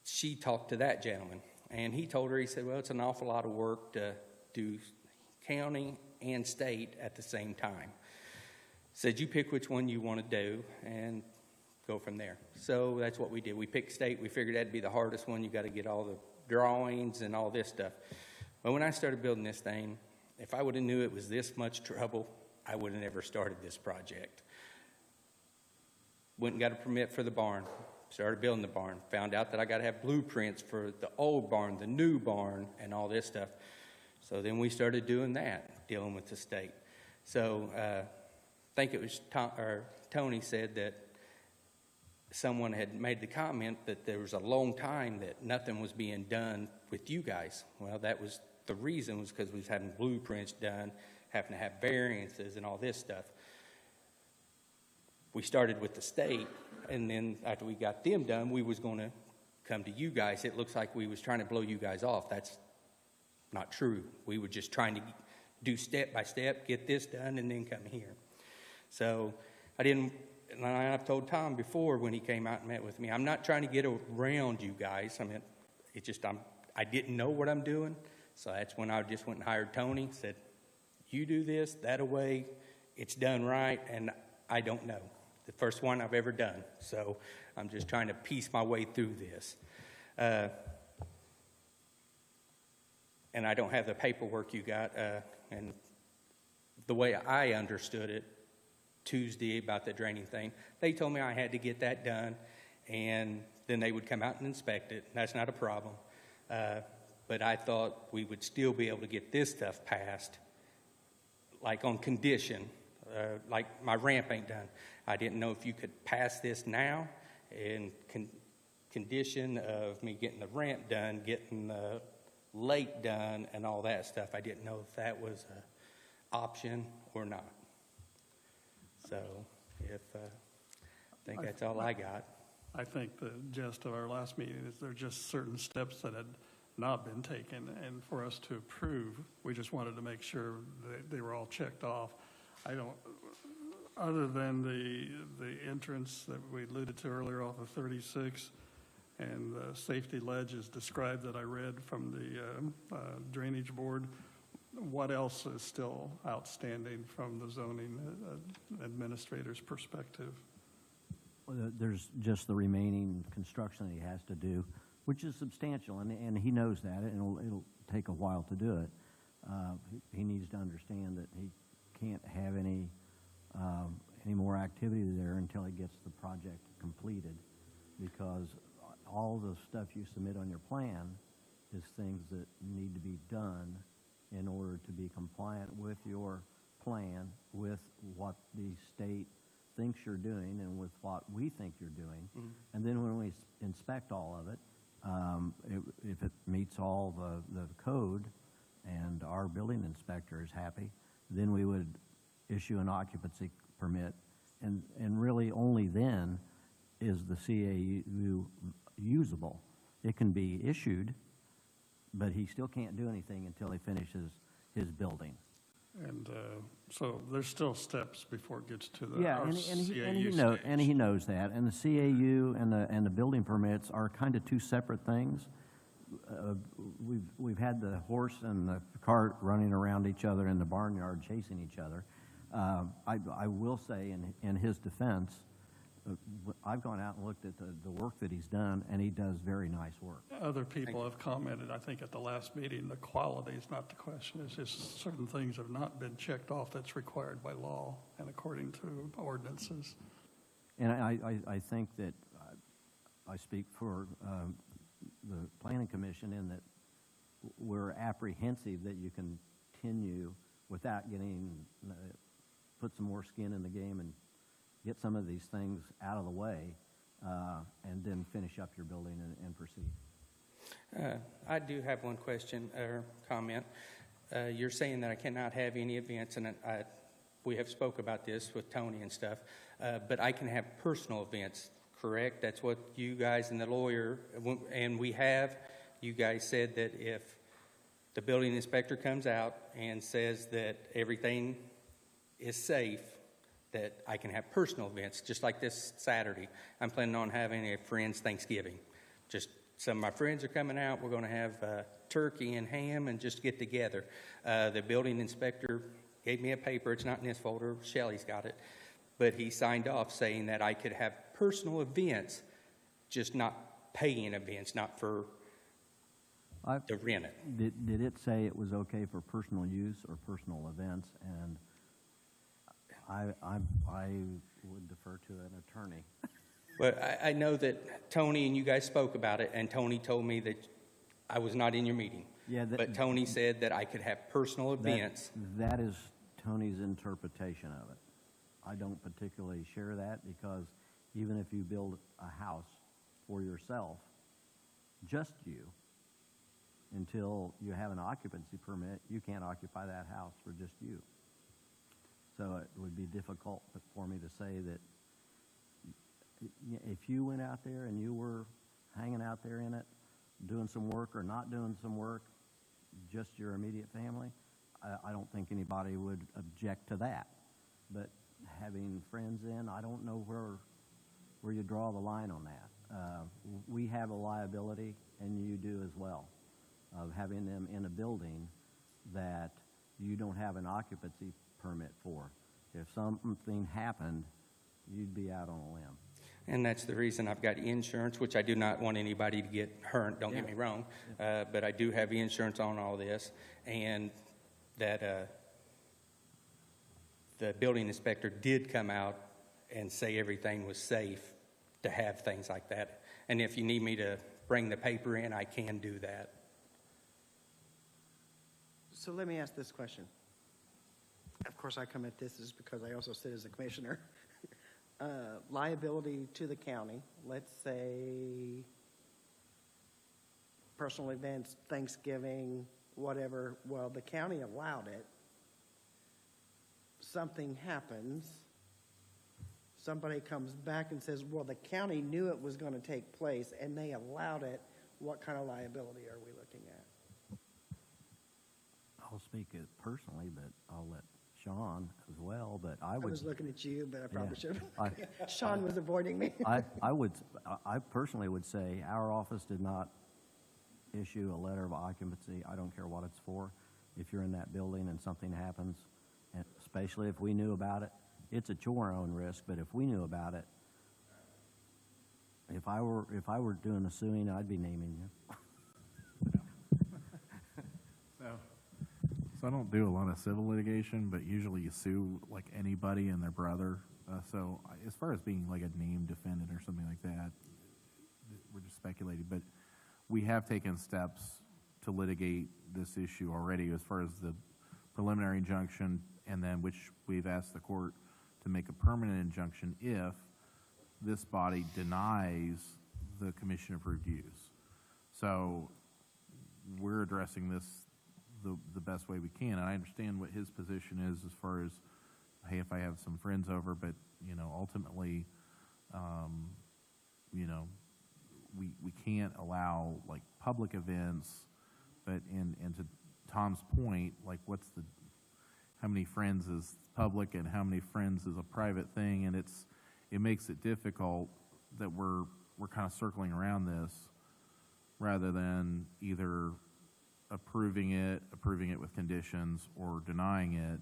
S8: she talked to that gentleman, and he told her, he said, well, it's an awful lot of work to do county and state at the same time. Said, you pick which one you want to do and go from there. So that's what we did. We picked state. We figured that'd be the hardest one. You got to get all the drawings and all this stuff. But when I started building this thing, if I would have knew it was this much trouble, I would have never started this project. Went and got a permit for the barn. Started building the barn. Found out that I got to have blueprints for the old barn, the new barn, and all this stuff. So then we started doing that, dealing with the state. So I think it was Tony said that someone had made the comment that there was a long time that nothing was being done with you guys. Well, that was the reason, was because we was having blueprints done, having to have variances and all this stuff. We started with the state, and then after we got them done, we was going to come to you guys. It looks like we was trying to blow you guys off. That's not true. We were just trying to do step by step, get this done, and then come here. So I didn't, and I've told Tom before when he came out and met with me, I'm not trying to get around you guys. I mean, it's just I didn't know what I'm doing. So that's when I just went and hired Tony, said, you do this, that way, it's done right, and I don't know. The first one I've ever done. So I'm just trying to piece my way through this. And I don't have the paperwork you got. And the way I understood it Tuesday about the draining thing, they told me I had to get that done, and then they would come out and inspect it. That's not a problem. But I thought we would still be able to get this stuff passed, like on condition, like my ramp ain't done. I didn't know if you could pass this now in condition of me getting the ramp done, getting the lake done, and all that stuff. I didn't know if that was an option or not. So I think that's all I got.
S1: I think the gist of our last meeting is there are just certain steps that had not been taken, and for us to approve, we just wanted to make sure that they were all checked off. I don't, other than the entrance that we alluded to earlier off of 36, and the safety ledge is described that I read from the drainage board, what else is still outstanding from the zoning administrator's perspective?
S2: Well, there's just the remaining construction that he has to do, which is substantial, and he knows that, and it'll take a while to do it. He needs to understand that he can't have any more activity there until he gets the project completed, because all the stuff you submit on your plan is things that need to be done in order to be compliant with your plan, with what the state thinks you're doing, and with what we think you're doing. Mm-hmm. And then when we inspect all of it, if it meets all the code and our building inspector is happy, then we would issue an occupancy permit, and really only then is the CAU usable. It can be issued, but he still can't do anything until he finishes his building.
S1: And so there's still steps before it gets to the
S2: Yeah,
S1: our
S2: and
S1: CAU stage.
S2: he knows that, and the CAU and the building permits are kind of two separate things. We've had the horse and the cart running around each other in the barnyard chasing each other. I will say in his defense, I've gone out and looked at the work that he's done, and he does very nice work.
S1: Other people have commented, I think at the last meeting, the quality is not the question. It's just certain things have not been checked off that's required by law and according to ordinances.
S2: And I think that I speak for the planning commission in that we're apprehensive that you continue without getting, put some more skin in the game and get some of these things out of the way, and then finish up your building and proceed.
S8: I do have one question or comment. You're saying that I cannot have any events, and we have spoke about this with Tony and stuff, but I can have personal events, correct? That's what you guys and the lawyer, and you guys said that if the building inspector comes out and says that everything is safe, that I can have personal events, just like this Saturday. I'm planning on having a friend's Thanksgiving. Just some of my friends are coming out. We're going to have turkey and ham and just get together. The building inspector gave me a paper. It's not in this folder. Shelley's got it. But he signed off saying that I could have personal events, just not paying events, not for to rent it.
S2: Did it say it was okay for personal use or personal events? And I would defer to an attorney.
S8: Well, I know that Tony and you guys spoke about it, and Tony told me that I was not in your meeting.
S2: Yeah,
S8: but Tony said that I could have personal events.
S2: That is Tony's interpretation of it. I don't particularly share that, because even if you build a house for yourself, just you, until you have an occupancy permit, you can't occupy that house for just you. So it would be difficult for me to say that if you went out there and you were hanging out there in it, doing some work or not doing some work, just your immediate family, I don't think anybody would object to that. But having friends in, I don't know where you draw the line on that. We have a liability, and you do as well, of having them in a building that you don't have an occupancy permit for. If something happened, you'd be out on a limb.
S8: And that's the reason I've got insurance, which I do not want anybody to get hurt, don't get me wrong. But I do have insurance on all this, and that the building inspector did come out and say everything was safe to have things like that. And if you need me to bring the paper in, I can do that.
S4: So let me ask this question. Of course, I come at this is because I also sit as a commissioner. Liability to the county, let's say personal events, Thanksgiving, whatever. Well, the county allowed it. Something happens. Somebody comes back and says, well, the county knew it was going to take place and they allowed it. What kind of liability are we looking at?
S2: I'll speak it personally, but I'll let Sean as well. But I
S4: was looking at you, but I probably
S2: Yeah.
S4: should have. Sean was avoiding me.
S2: I personally would say our office did not issue a letter of occupancy. I don't care what it's for. If you're in that building and something happens, and especially if we knew about it, it's at your own risk. But if we knew about it, if I were doing the suing, I'd be naming you.
S7: So I don't do a lot of civil litigation, but usually you sue like anybody and their brother. As far as being like a named defendant or something like that, we're just speculating. But we have taken steps to litigate this issue already as far as the preliminary injunction, and then which we've asked the court to make a permanent injunction if this body denies the commission-approved use. So we're addressing the best way we can. And I understand what his position is as far as, hey, if I have some friends over, but, you know, ultimately, you know, we can't allow like public events, but and to Tom's point, like how many friends is public and how many friends is a private thing, and it makes it difficult that we're kind of circling around this rather than either approving it with conditions or denying it.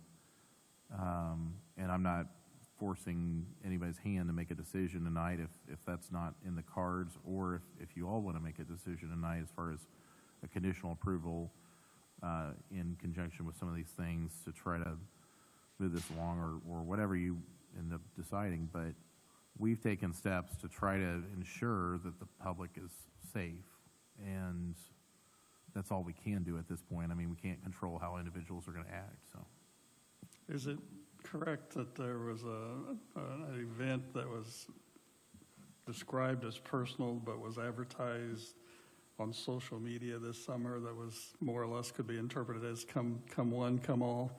S7: And I'm not forcing anybody's hand to make a decision tonight if that's not in the cards, or if you all want to make a decision tonight as far as a conditional approval in conjunction with some of these things to try to move this along, or whatever you end up deciding. But we've taken steps to try to ensure that the public is safe, and that's all we can do at this point. I mean, we can't control how individuals are going to act, so.
S1: Is it correct that there was an event that was described as personal but was advertised on social media this summer that was more or less could be interpreted as come one, come all,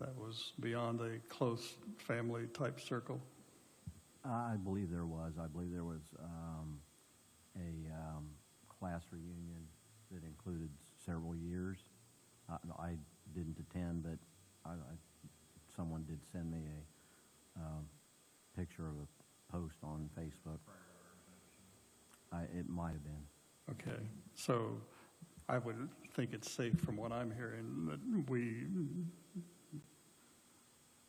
S1: that was beyond a close family type circle?
S2: I believe there was. I believe there was a class reunion that included several years. I didn't attend, but someone did send me a picture of a post on Facebook. It might have been.
S1: Okay, so I would think it's safe from what I'm hearing that we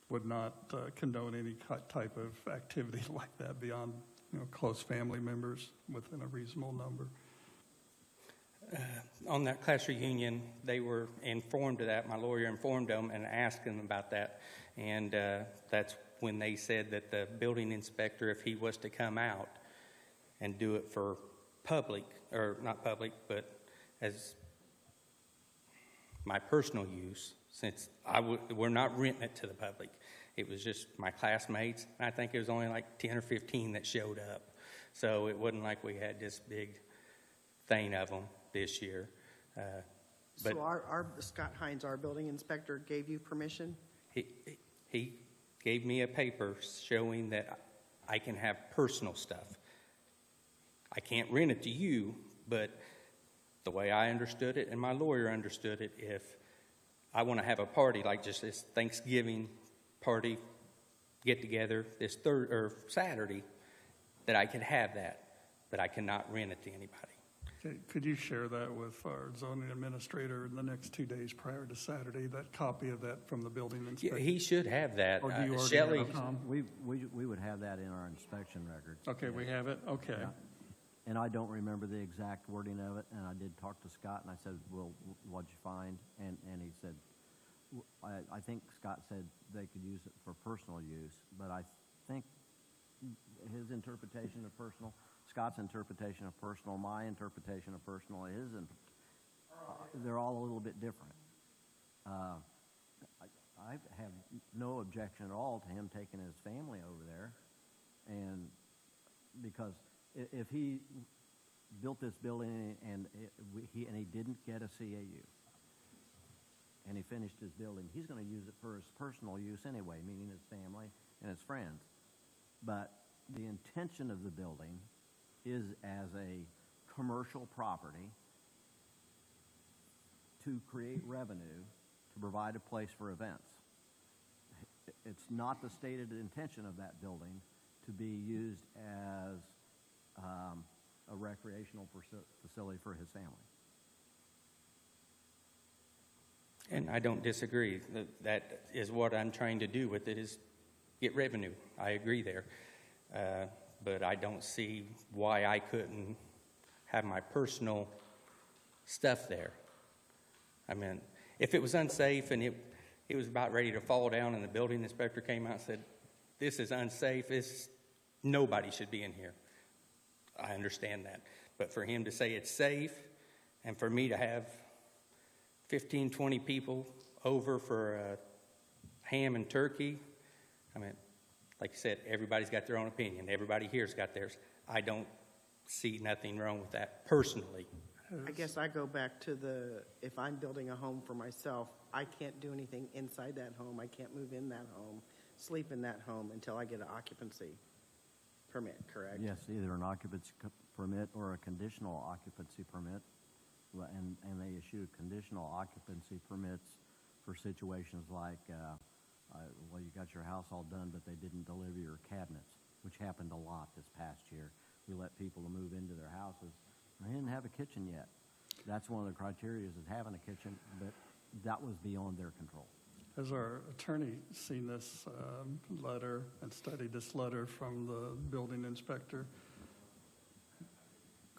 S1: would not condone any type of activity like that beyond, you know, close family members within a reasonable number.
S8: On that class reunion, they were informed of that. My lawyer informed them and asked them about that. And that's when they said that the building inspector, if he was to come out and do it for public, or not public, but as my personal use, since we're not renting it to the public. It was just my classmates. And I think it was only like 10 or 15 that showed up. So it wasn't like we had this big thing of them this year. But
S4: So our Scott Hines, our building inspector, gave you permission?
S8: he gave me a paper showing that I can have personal stuff. I can't rent it to you, but the way I understood it and my lawyer understood it, if I want to have a party like just this Thanksgiving party get together this Saturday, that I could have that, but I cannot rent it to anybody.
S1: Okay, could you share that with our zoning administrator in the next 2 days prior to Saturday, that copy of that from the building
S8: Yeah,
S1: inspector?
S8: he should have that.
S1: Or do you already
S8: Shelley,
S1: have it, Tom?
S2: We would have that in our inspection records.
S1: Okay, we have it, okay.
S2: Yeah. And I don't remember the exact wording of it, and I did talk to Scott, and I said, well, what'd you find? And he said, I think Scott said they could use it for personal use, but I think his interpretation of personal, Scott's interpretation of personal, my interpretation of personal, they're all a little bit different. I have no objection at all to him taking his family over there, and because if he built this building and he didn't get a CAU, and he finished his building, he's going to use it for his personal use anyway, meaning his family and his friends. But the intention of the building is as a commercial property to create revenue, to provide a place for events. It's not the stated intention of that building to be used as a recreational facility for his family.
S8: and I don't disagree. That is what I'm trying to do with it, is get revenue. I agree there. But I don't see why I couldn't have my personal stuff there. I mean, if it was unsafe and it was about ready to fall down and the building inspector came out and said, this is unsafe, nobody should be in here. I understand that. But for him to say it's safe and for me to have 15, 20 people over for ham and turkey, I mean, like you said, everybody's got their own opinion. Everybody here's got theirs. I don't see nothing wrong with that personally.
S4: I guess I go back to if I'm building a home for myself, I can't do anything inside that home. I can't move in that home, sleep in that home until I get an occupancy permit, correct?
S2: Yes, either an occupancy permit or a conditional occupancy permit. And they issue conditional occupancy permits for situations like, well, you got your house all done, but they didn't deliver your cabinets, which happened a lot this past year. We let people move into their houses. They didn't have a kitchen yet. That's one of the criteria is having a kitchen, but that was beyond their control.
S1: Has our attorney seen this letter and studied this letter from the building inspector?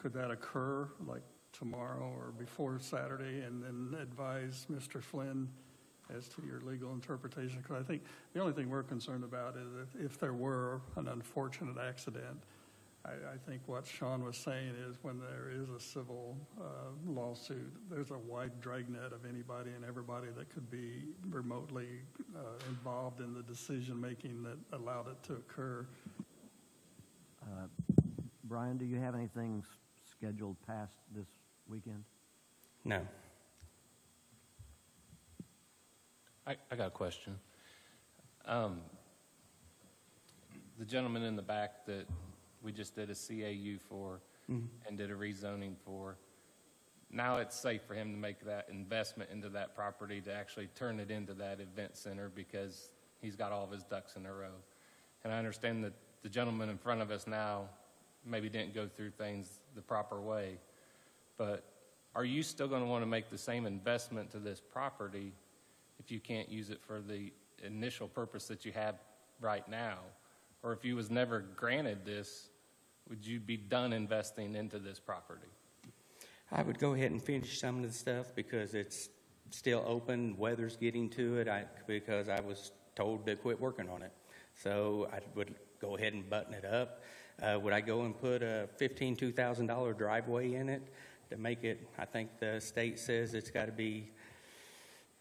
S1: Could that occur like tomorrow or before Saturday, and then advise Mr. Flynn as to your legal interpretation? Because I think the only thing we're concerned about is if there were an unfortunate accident, I think what Sean was saying is when there is a civil lawsuit, there's a wide dragnet of anybody and everybody that could be remotely involved in the decision-making that allowed it to occur.
S2: Brian, do you have anything scheduled past this weekend?
S8: No.
S9: I got a question. The gentleman in the back that we just did a CAU for and did a rezoning for, now it's safe for him to make that investment into that property to actually turn it into that event center because he's got all of his ducks in a row. And I understand that the gentleman in front of us now maybe didn't go through things the proper way, but are you still going to want to make the same investment to this property if you can't use it for the initial purpose that you have right now? Or if you was never granted this, would you be done investing into this property?
S8: I would go ahead and finish some of the stuff because it's still open. Weather's getting to it because I was told to quit working on it. So I would go ahead and button it up. Would I go and put a $2,000 driveway in it to make it? I think the state says it's got to be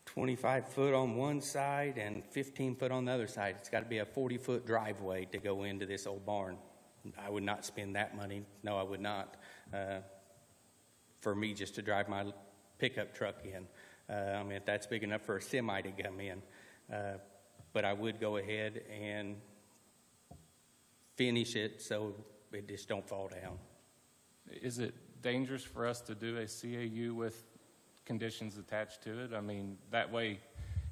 S8: 25 foot on one side and 15 foot on the other side. It's got to be a 40-foot driveway to go into this old barn. I would not spend that money. No, I would not. For me just to drive my pickup truck in. I mean, if that's big enough for a semi to come in. But I would go ahead and finish it so it just don't fall down.
S9: Is it dangerous for us to do a CAU with conditions attached to it? I mean, that way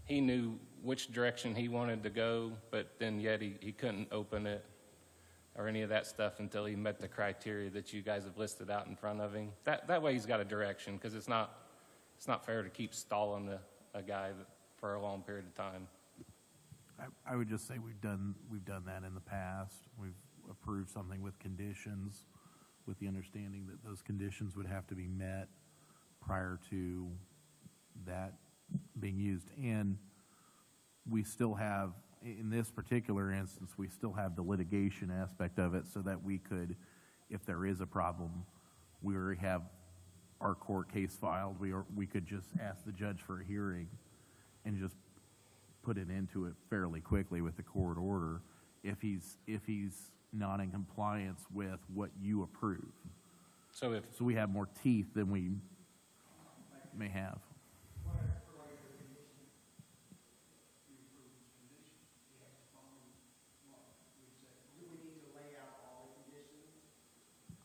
S9: he knew which direction he wanted to go, but then yet he couldn't open it or any of that stuff until he met the criteria that you guys have listed out in front of him. That way he's got a direction, because it's not fair to keep stalling a guy for a long period of time.
S7: I would just say we've done that in the past. We've approved something with conditions, with the understanding that those conditions would have to be met prior to that being used. And we still have, in this particular instance, we still have the litigation aspect of it so that we could, if there is a problem, we already have our court case filed. We could just ask the judge for a hearing and just put it into it fairly quickly with the court order if he's not in compliance with what you approve.
S9: So
S7: we have more teeth than we may have.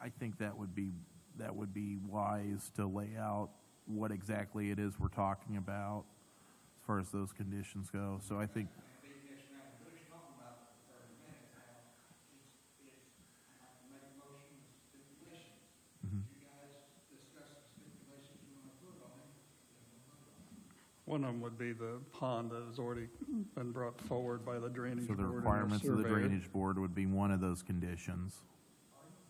S7: I think that would be wise to lay out what exactly it is we're talking about as far as those conditions go. So I think
S1: One of them would be the pond that has already been brought forward by the drainage
S7: so
S1: board.
S7: the
S1: and
S7: requirements of the
S1: surveyor.
S7: drainage board would be one of those conditions.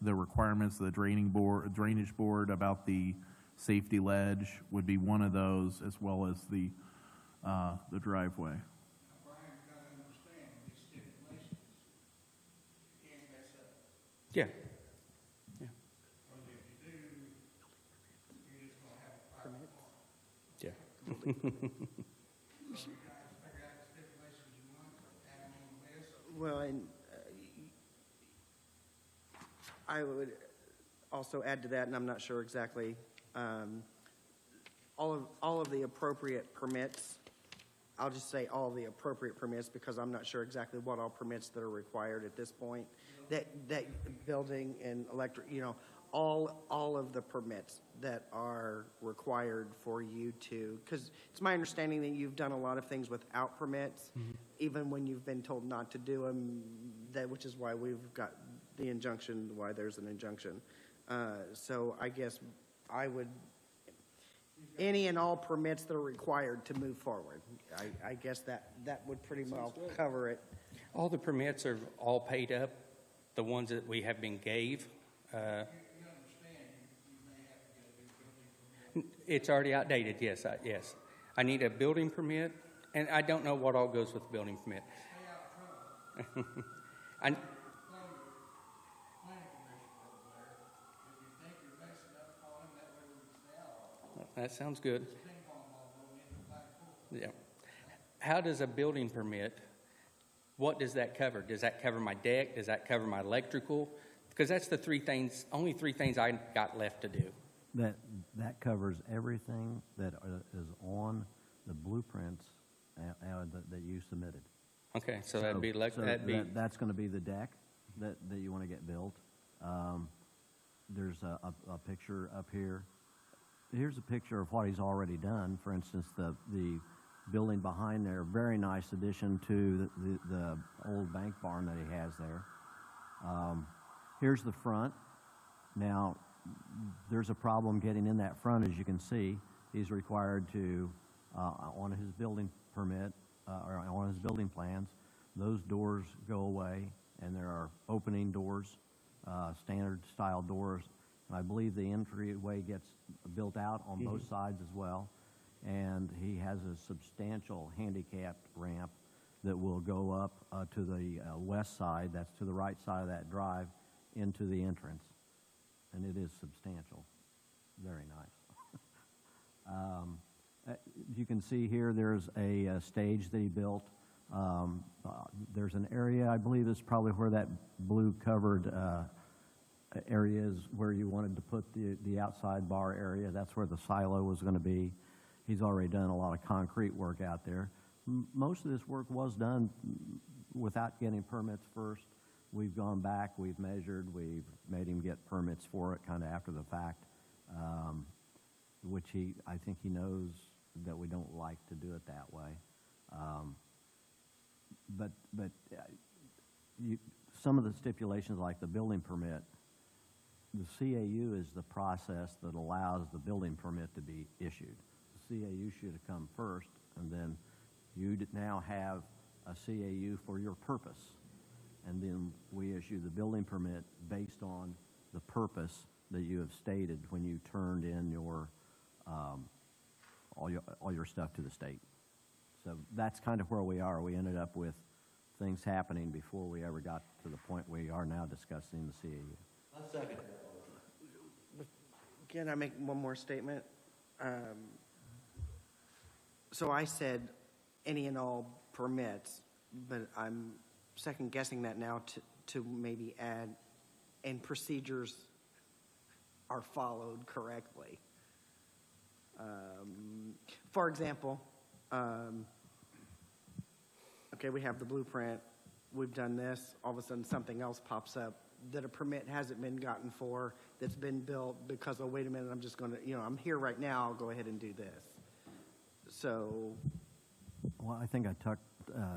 S7: The requirements of the drainage board about the safety ledge would be one of those, as well as the driveway.
S8: Yeah. Yeah.
S4: Well, and I would also add to that, and I'm not sure exactly all of the appropriate permits, I'll just say all of the appropriate permits because I'm not sure exactly what all permits that are required at this point. That building and electric, all of the permits that are required for you to, because it's my understanding that you've done a lot of things without permits, even when you've been told not to do them, which is why we've got the injunction, why there's an injunction. So I guess I would, any and all permits that are required to move forward. I guess that would pretty well cover it.
S8: All the permits are all paid up, the ones that we have been gave. It's already outdated, yes, yes. I need a building permit, and I don't know what all goes with the building permit. That sounds good. Yeah. How does a building permit, what does that cover? Does that cover my deck? Does that cover my electrical? Because that's the only three things I got left to do.
S2: That covers everything that is on the blueprints that you submitted.
S8: Okay, so that'd be
S2: that's going to be the deck that you want to get built. There's a picture up here. Here's a picture of what he's already done. For instance, the building behind there, very nice addition to the old bank barn that he has there. Here's the front. Now, there's a problem getting in that front, as you can see. He's required to, on his building permit, or on his building plans, those doors go away, and there are opening doors, standard style doors. And I believe the entryway gets built out on both sides as well. And he has a substantial handicapped ramp that will go up to the west side, that's to the right side of that drive, into the entrance. And it is substantial. Very nice. You can see here there's a stage that he built. There's an area, I believe is probably where that blue covered area is, where you wanted to put the outside bar area. That's where the silo was going to be. He's already done a lot of concrete work out there. Most of this work was done without getting permits first. We've gone back, we've measured, we've made him get permits for it kind of after the fact, which I think he knows that we don't like to do it that way. Some of the stipulations, like the building permit, the CAU is the process that allows the building permit to be issued. The CAU should have come first, and then you now have a CAU for your purpose. And then we issue the building permit based on the purpose that you have stated when you turned in your all your stuff to the state. So that's kind of where we are. We ended up with things happening before we ever got to the point we are now discussing the CAU.
S4: I'll second that. Can I make one more statement? So I said any and all permits, but I'm second guessing that now to maybe add, and procedures are followed correctly. For example, okay, we have the blueprint, we've done this, all of a sudden something else pops up that a permit hasn't been gotten for, that's been built because, oh, wait a minute, I'm just going to, I'm here right now, I'll go ahead and do this. So.
S2: Well, I think I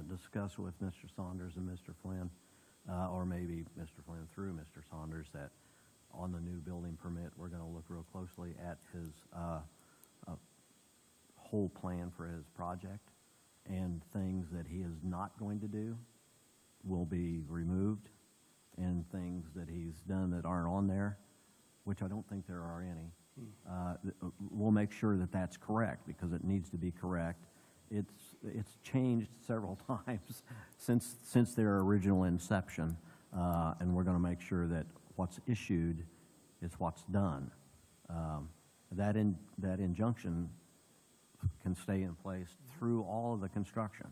S2: discussed with Mr. Saunders and Mr. Flynn, or maybe Mr. Flynn through Mr. Saunders, that on the new building permit, we're going to look real closely at his whole plan for his project, and things that he is not going to do will be removed, and things that he's done that aren't on there, which I don't think there are any. We'll make sure that that's correct, because it needs to be correct. It's changed several times since their original inception, and we're going to make sure that what's issued is what's done. That injunction can stay in place through all of the construction,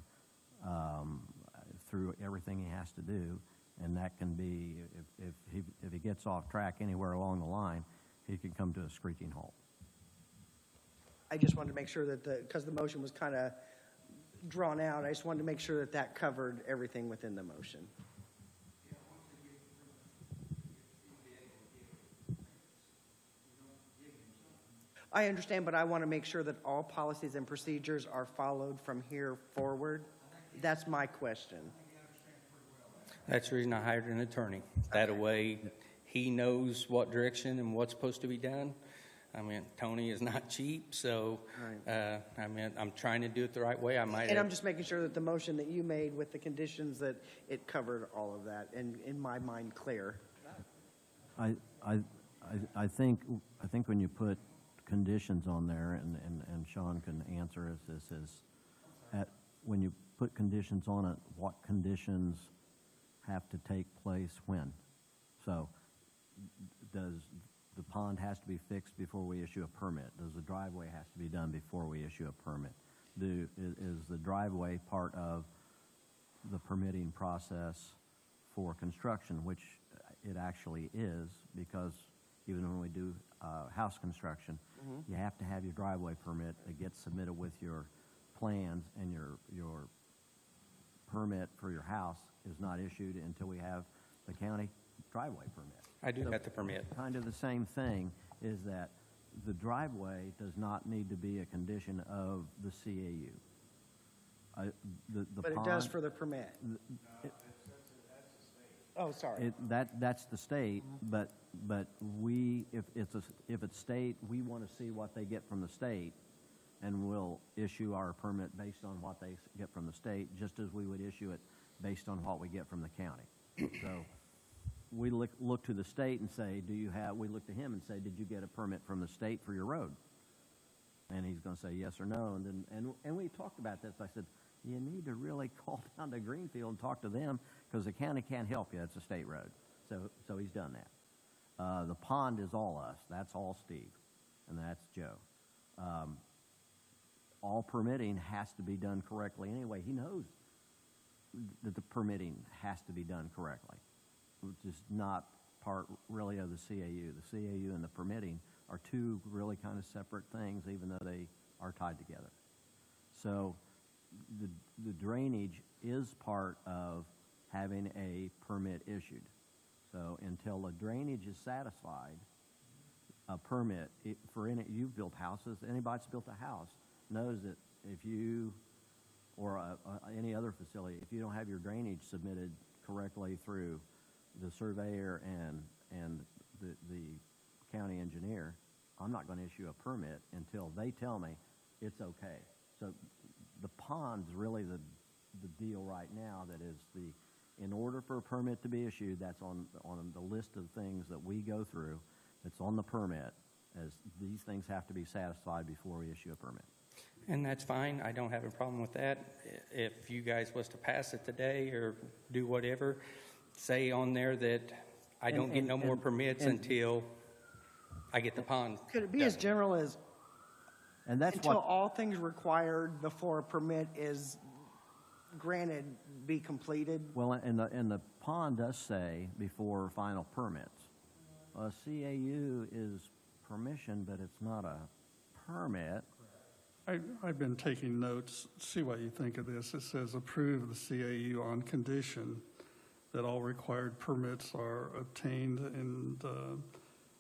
S2: through everything he has to do, and that can be, if he gets off track anywhere along the line, he can come to a screeching halt.
S4: I just wanted to make sure that because the motion was kind of drawn out, I just wanted to make sure that that covered everything within the motion. I understand, but I want to make sure that all policies and procedures are followed from here forward. That's my question.
S8: That's the reason I hired an attorney. That way, he knows what direction and what's supposed to be done. I mean, Tony is not cheap, so, I mean, I'm trying to do it the right way. I might
S4: And I'm
S8: have,
S4: just making sure that the motion that you made with the conditions, that it covered all of that, and in my mind, clear.
S2: I think when you put conditions on there, and Sean can answer this is, when you put conditions on it, what conditions have to take place when? So, does the pond has to be fixed before we issue a permit? Does the driveway has to be done before we issue a permit? Is the driveway part of the permitting process for construction, which it actually is, because even when we do house construction, you have to have your driveway permit that gets submitted with your plans, and your permit for your house is not issued until we have the county driveway permit.
S8: I do
S2: So
S8: have the permit.
S2: Kind of the same thing is that the driveway does not need to be a condition of the CAU. The
S4: But it does
S2: pond-
S4: for the permit. Oh, sorry.
S2: That's the state, but if it's state, we want to see what they get from the state, and we'll issue our permit based on what they get from the state, just as we would issue it based on what we get from the county. So we look to the state and say, we look to him and say, did you get a permit from the state for your road? And he's going to say yes or no. And we talked about this. I said, you need to really call down to Greenfield and talk to them, because the county can't help you. It's a state road. So he's done that. The pond is all us. That's all Steve, and that's Joe. All permitting has to be done correctly anyway. He knows that the permitting has to be done correctly, which is not part really of the CAU. The CAU and the permitting are two really kind of separate things, even though they are tied together. So the drainage is part of having a permit issued. So until the drainage is satisfied, a permit, you've built houses, anybody that's built a house knows that if you, or any other facility, if you don't have your drainage submitted correctly through the surveyor and the county engineer, I'm not going to issue a permit until they tell me it's okay. So the pond's really the deal right now. That is in order for a permit to be issued, that's on the list of things that we go through. It's on the permit, as these things have to be satisfied before we issue a permit.
S8: And that's fine. I don't have a problem with that. If you guys was to pass it today or do whatever, say on there that I don't get no more permits until I get the pond.
S4: Could it be as general as
S2: And that's
S4: until
S2: what,
S4: all things required before a permit is granted be completed?
S2: well, and the pond does say before final permits. A CAU is permission, but it's not a permit.
S1: I've been taking notes, see what you think of this. It says approve the CAU on condition that all required permits are obtained and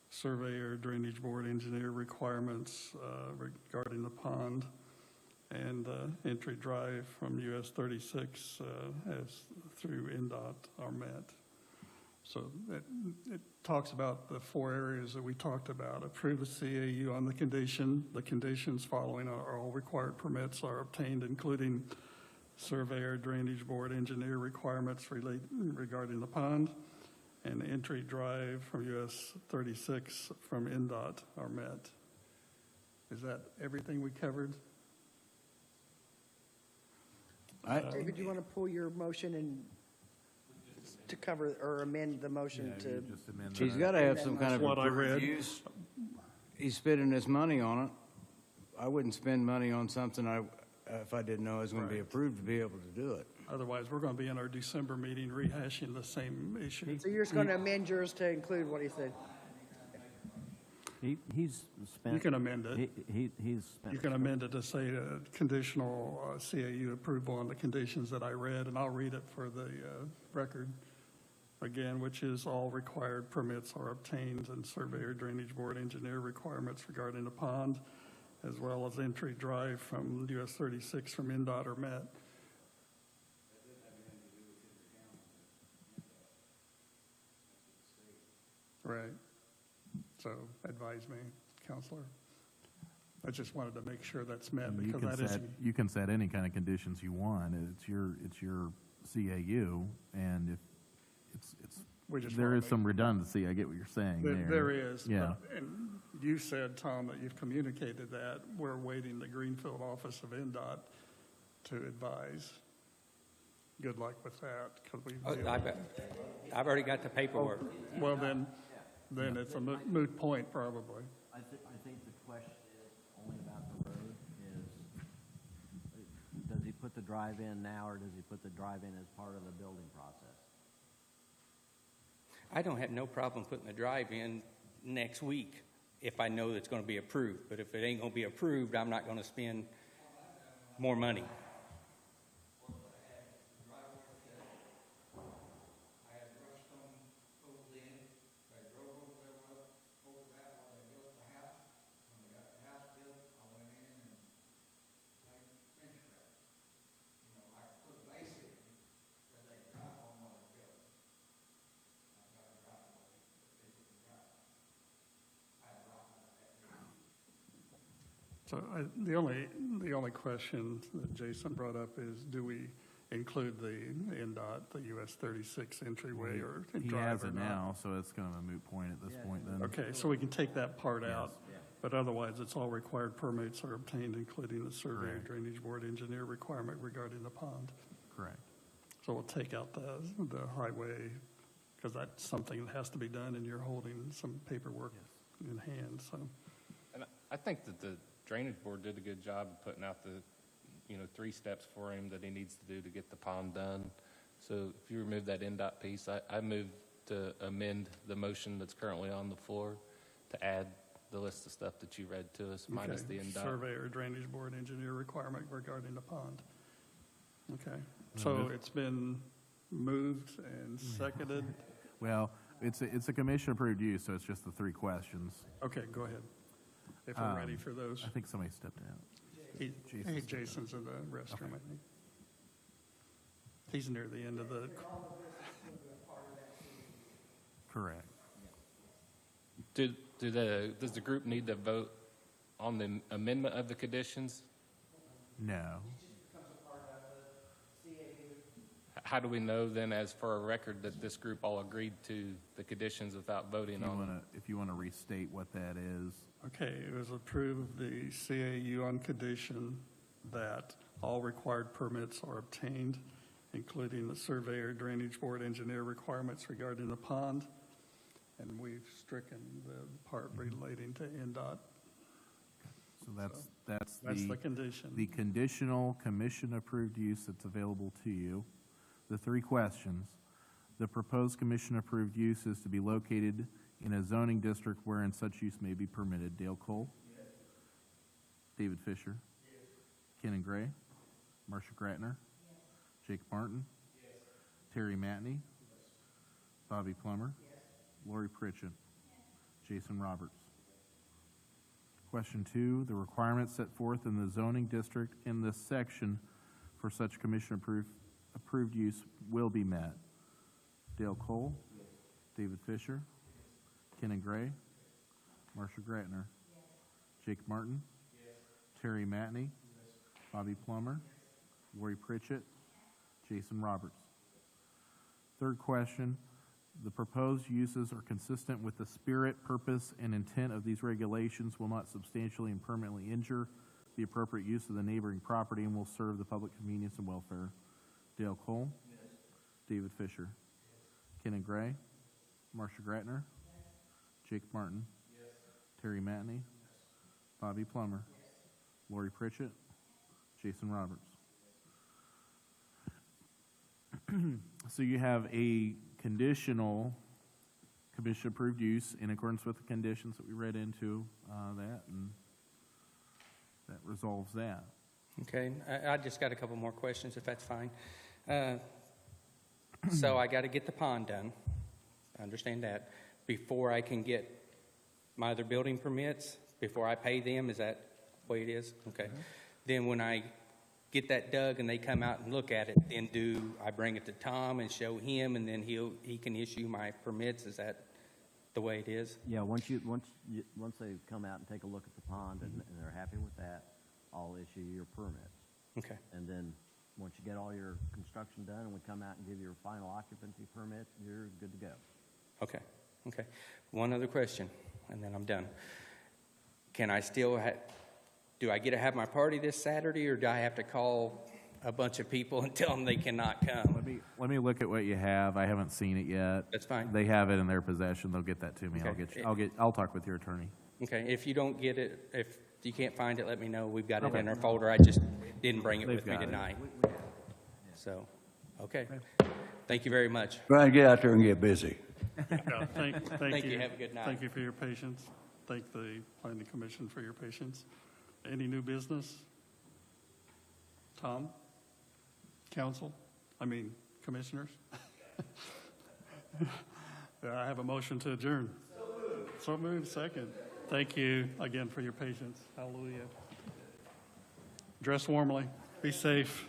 S1: surveyor, drainage board, engineer requirements regarding the pond and entry drive from US 36 as through NDOT are met. So it talks about the four areas that we talked about. Approve the CAU on the conditions following are all required permits are obtained, including surveyor, drainage board, engineer requirements regarding the pond, and entry drive from US 36 from NDOT are met. Is that everything we covered?
S4: David, do you want to pull your motion and to cover or amend the motion to?
S10: He's got to have some kind of
S1: That's what I read.
S10: reviews. He's spending his money on it. I wouldn't spend money on something if I didn't know it was going to be approved to be able to do it.
S1: Otherwise, we're going to be in our December meeting rehashing the same issue.
S4: So you're just going to amend yours to include what he said?
S2: He's spent.
S1: You can amend it.
S2: He's spent.
S1: You can amend it to say conditional CAU approval on the conditions that I read, and I'll read it for the record again, which is all required permits are obtained and surveyor, drainage board, engineer requirements regarding the pond, as well as entry drive from US 36 from NDOT are met. Right. So advise me, Counselor. I just wanted to make sure that's met
S7: You
S1: because
S7: can
S1: that
S7: set,
S1: isn't.
S7: you can set any kind of conditions you want. It's your CAU, and if
S1: We just
S7: there
S1: wanna
S7: is
S1: make-
S7: some redundancy. I get what you're saying there.
S1: There is.
S7: Yeah.
S1: but- And you said, Tom, that you've communicated that. We're waiting the Greenfield office of NDOT to advise. Good luck with that, because we.
S8: Oh, I've already got the paperwork.
S1: Well, then it's a moot point, probably.
S2: I think the question is only about the road is, does he put the drive in now, or does he put the drive in as part of the building process?
S8: I don't have no problem putting the drive in next week if I know it's going to be approved. But if it ain't going to be approved, I'm not going to spend more money.
S1: So the only question that Jason brought up is, do we include the NDOT, the US 36 entryway or
S7: He
S1: drive
S7: has
S1: or
S7: it
S1: not?
S7: now, so it's kind of a moot point at this point then.
S1: Okay, so we can take that part out, but otherwise, it's all required permits are obtained, including the survey,
S7: Correct.
S1: drainage board, engineer requirement regarding the pond.
S7: Correct.
S1: So we'll take out the highway, because that's something that has to be done, and you're holding some paperwork in hand, so.
S9: And I think that the drainage board did a good job of putting out the, 3 steps for him that he needs to do to get the pond done. So if you remove that NDOT piece, I move to amend the motion that's currently on the floor to add the list of stuff that you read to us, minus
S1: Okay,
S9: the NDOT.
S1: Surveyor, drainage board, engineer requirement regarding the pond. Okay, so it's been moved and seconded.
S7: Well, it's a commission-approved use, so it's just the 3 questions.
S1: Okay, go ahead, if we're ready for those.
S7: I think somebody stepped out.
S1: Hey, Jason's in the restroom, I think. He's near the end of the,
S7: Correct.
S9: Does the group need to vote on the amendment of the conditions?
S7: No.
S9: How do we know then, as for a record, that this group all agreed to the conditions without voting on them?
S7: If you want to restate what that is.
S1: okay, it was approved the CAU on condition that all required permits are obtained, including the surveyor, drainage board, engineer requirements regarding the pond, and we've stricken the part relating to NDOT.
S7: So that's
S1: That's the condition.
S7: the conditional commission-approved use that's available to you. The 3 questions. The proposed commission-approved use is to be located in a zoning district wherein such use may be permitted. Dale Cole? Yes. David Fisher? Yes. Ken Gray? Marcia Gratner? Yes. Jake Martin? Yes. Terry Matney? Yes. Bobby Plummer? Yes. Lori Pritchett? Yes. Jason Roberts? Question 2, the requirements set forth in the zoning district in this section for such commission-approved use will be met. Dale Cole? Yes. David Fisher? Yes. Ken Gray? Marcia Gratner? Yes. Jake Martin? Yes. Terry Matney? Yes. Bobby Plummer? Yes. Lori Pritchett? Yes. Jason Roberts? 3rd question, the proposed uses are consistent with the spirit, purpose, and intent of these regulations, will not substantially and permanently injure the appropriate use of the neighboring property, and will serve the public convenience and welfare. Dale Cole? Yes. David Fisher? Yes. Ken Gray? Marcia Gratner? Yes. Jake Martin? Yes. Terry Matney? Yes. Bobby Plummer? Yes. Lori Pritchett? Jason Roberts? So you have a conditional commission-approved use in accordance with the conditions that we read into that, and that resolves that.
S8: Okay, I just got a couple more questions, if that's fine. So I got to get the pond done, I understand that, before I can get my other building permits, before I pay them, is that the way it is? Okay. Then when I get that dug and they come out and look at it, then do I bring it to Tom and show him, and then he can issue my permits? Is that the way it is?
S2: Yeah, once they come out and take a look at the pond and they're happy with that, I'll issue your permits.
S8: Okay.
S2: And then, once you get all your construction done and we come out and give you your final occupancy permit, you're good to go.
S8: Okay, okay. One other question, and then I'm done. Can I still do I get to have my party this Saturday, or do I have to call a bunch of people and tell them they cannot come?
S7: Let me look at what you have. I haven't seen it yet.
S8: That's fine.
S7: They have it in their possession. They'll get that to me.
S8: Okay.
S7: I'll talk with your attorney.
S8: Okay, if you don't get it, if you can't find it, let me know. We've got it in our folder. I just didn't bring it
S7: They've
S8: with me
S7: got it.
S8: tonight. So, okay. Thank you very much.
S5: Brian, get out there and get busy.
S1: Yeah,
S8: Thank you. Have a good night.
S1: Thank you for your patience. Thank the planning commission for your patience. Any new business? Tom? Council? Commissioners? I have a motion to adjourn. So moved, second. Thank you again for your patience. Hallelujah. Dress warmly. Be safe.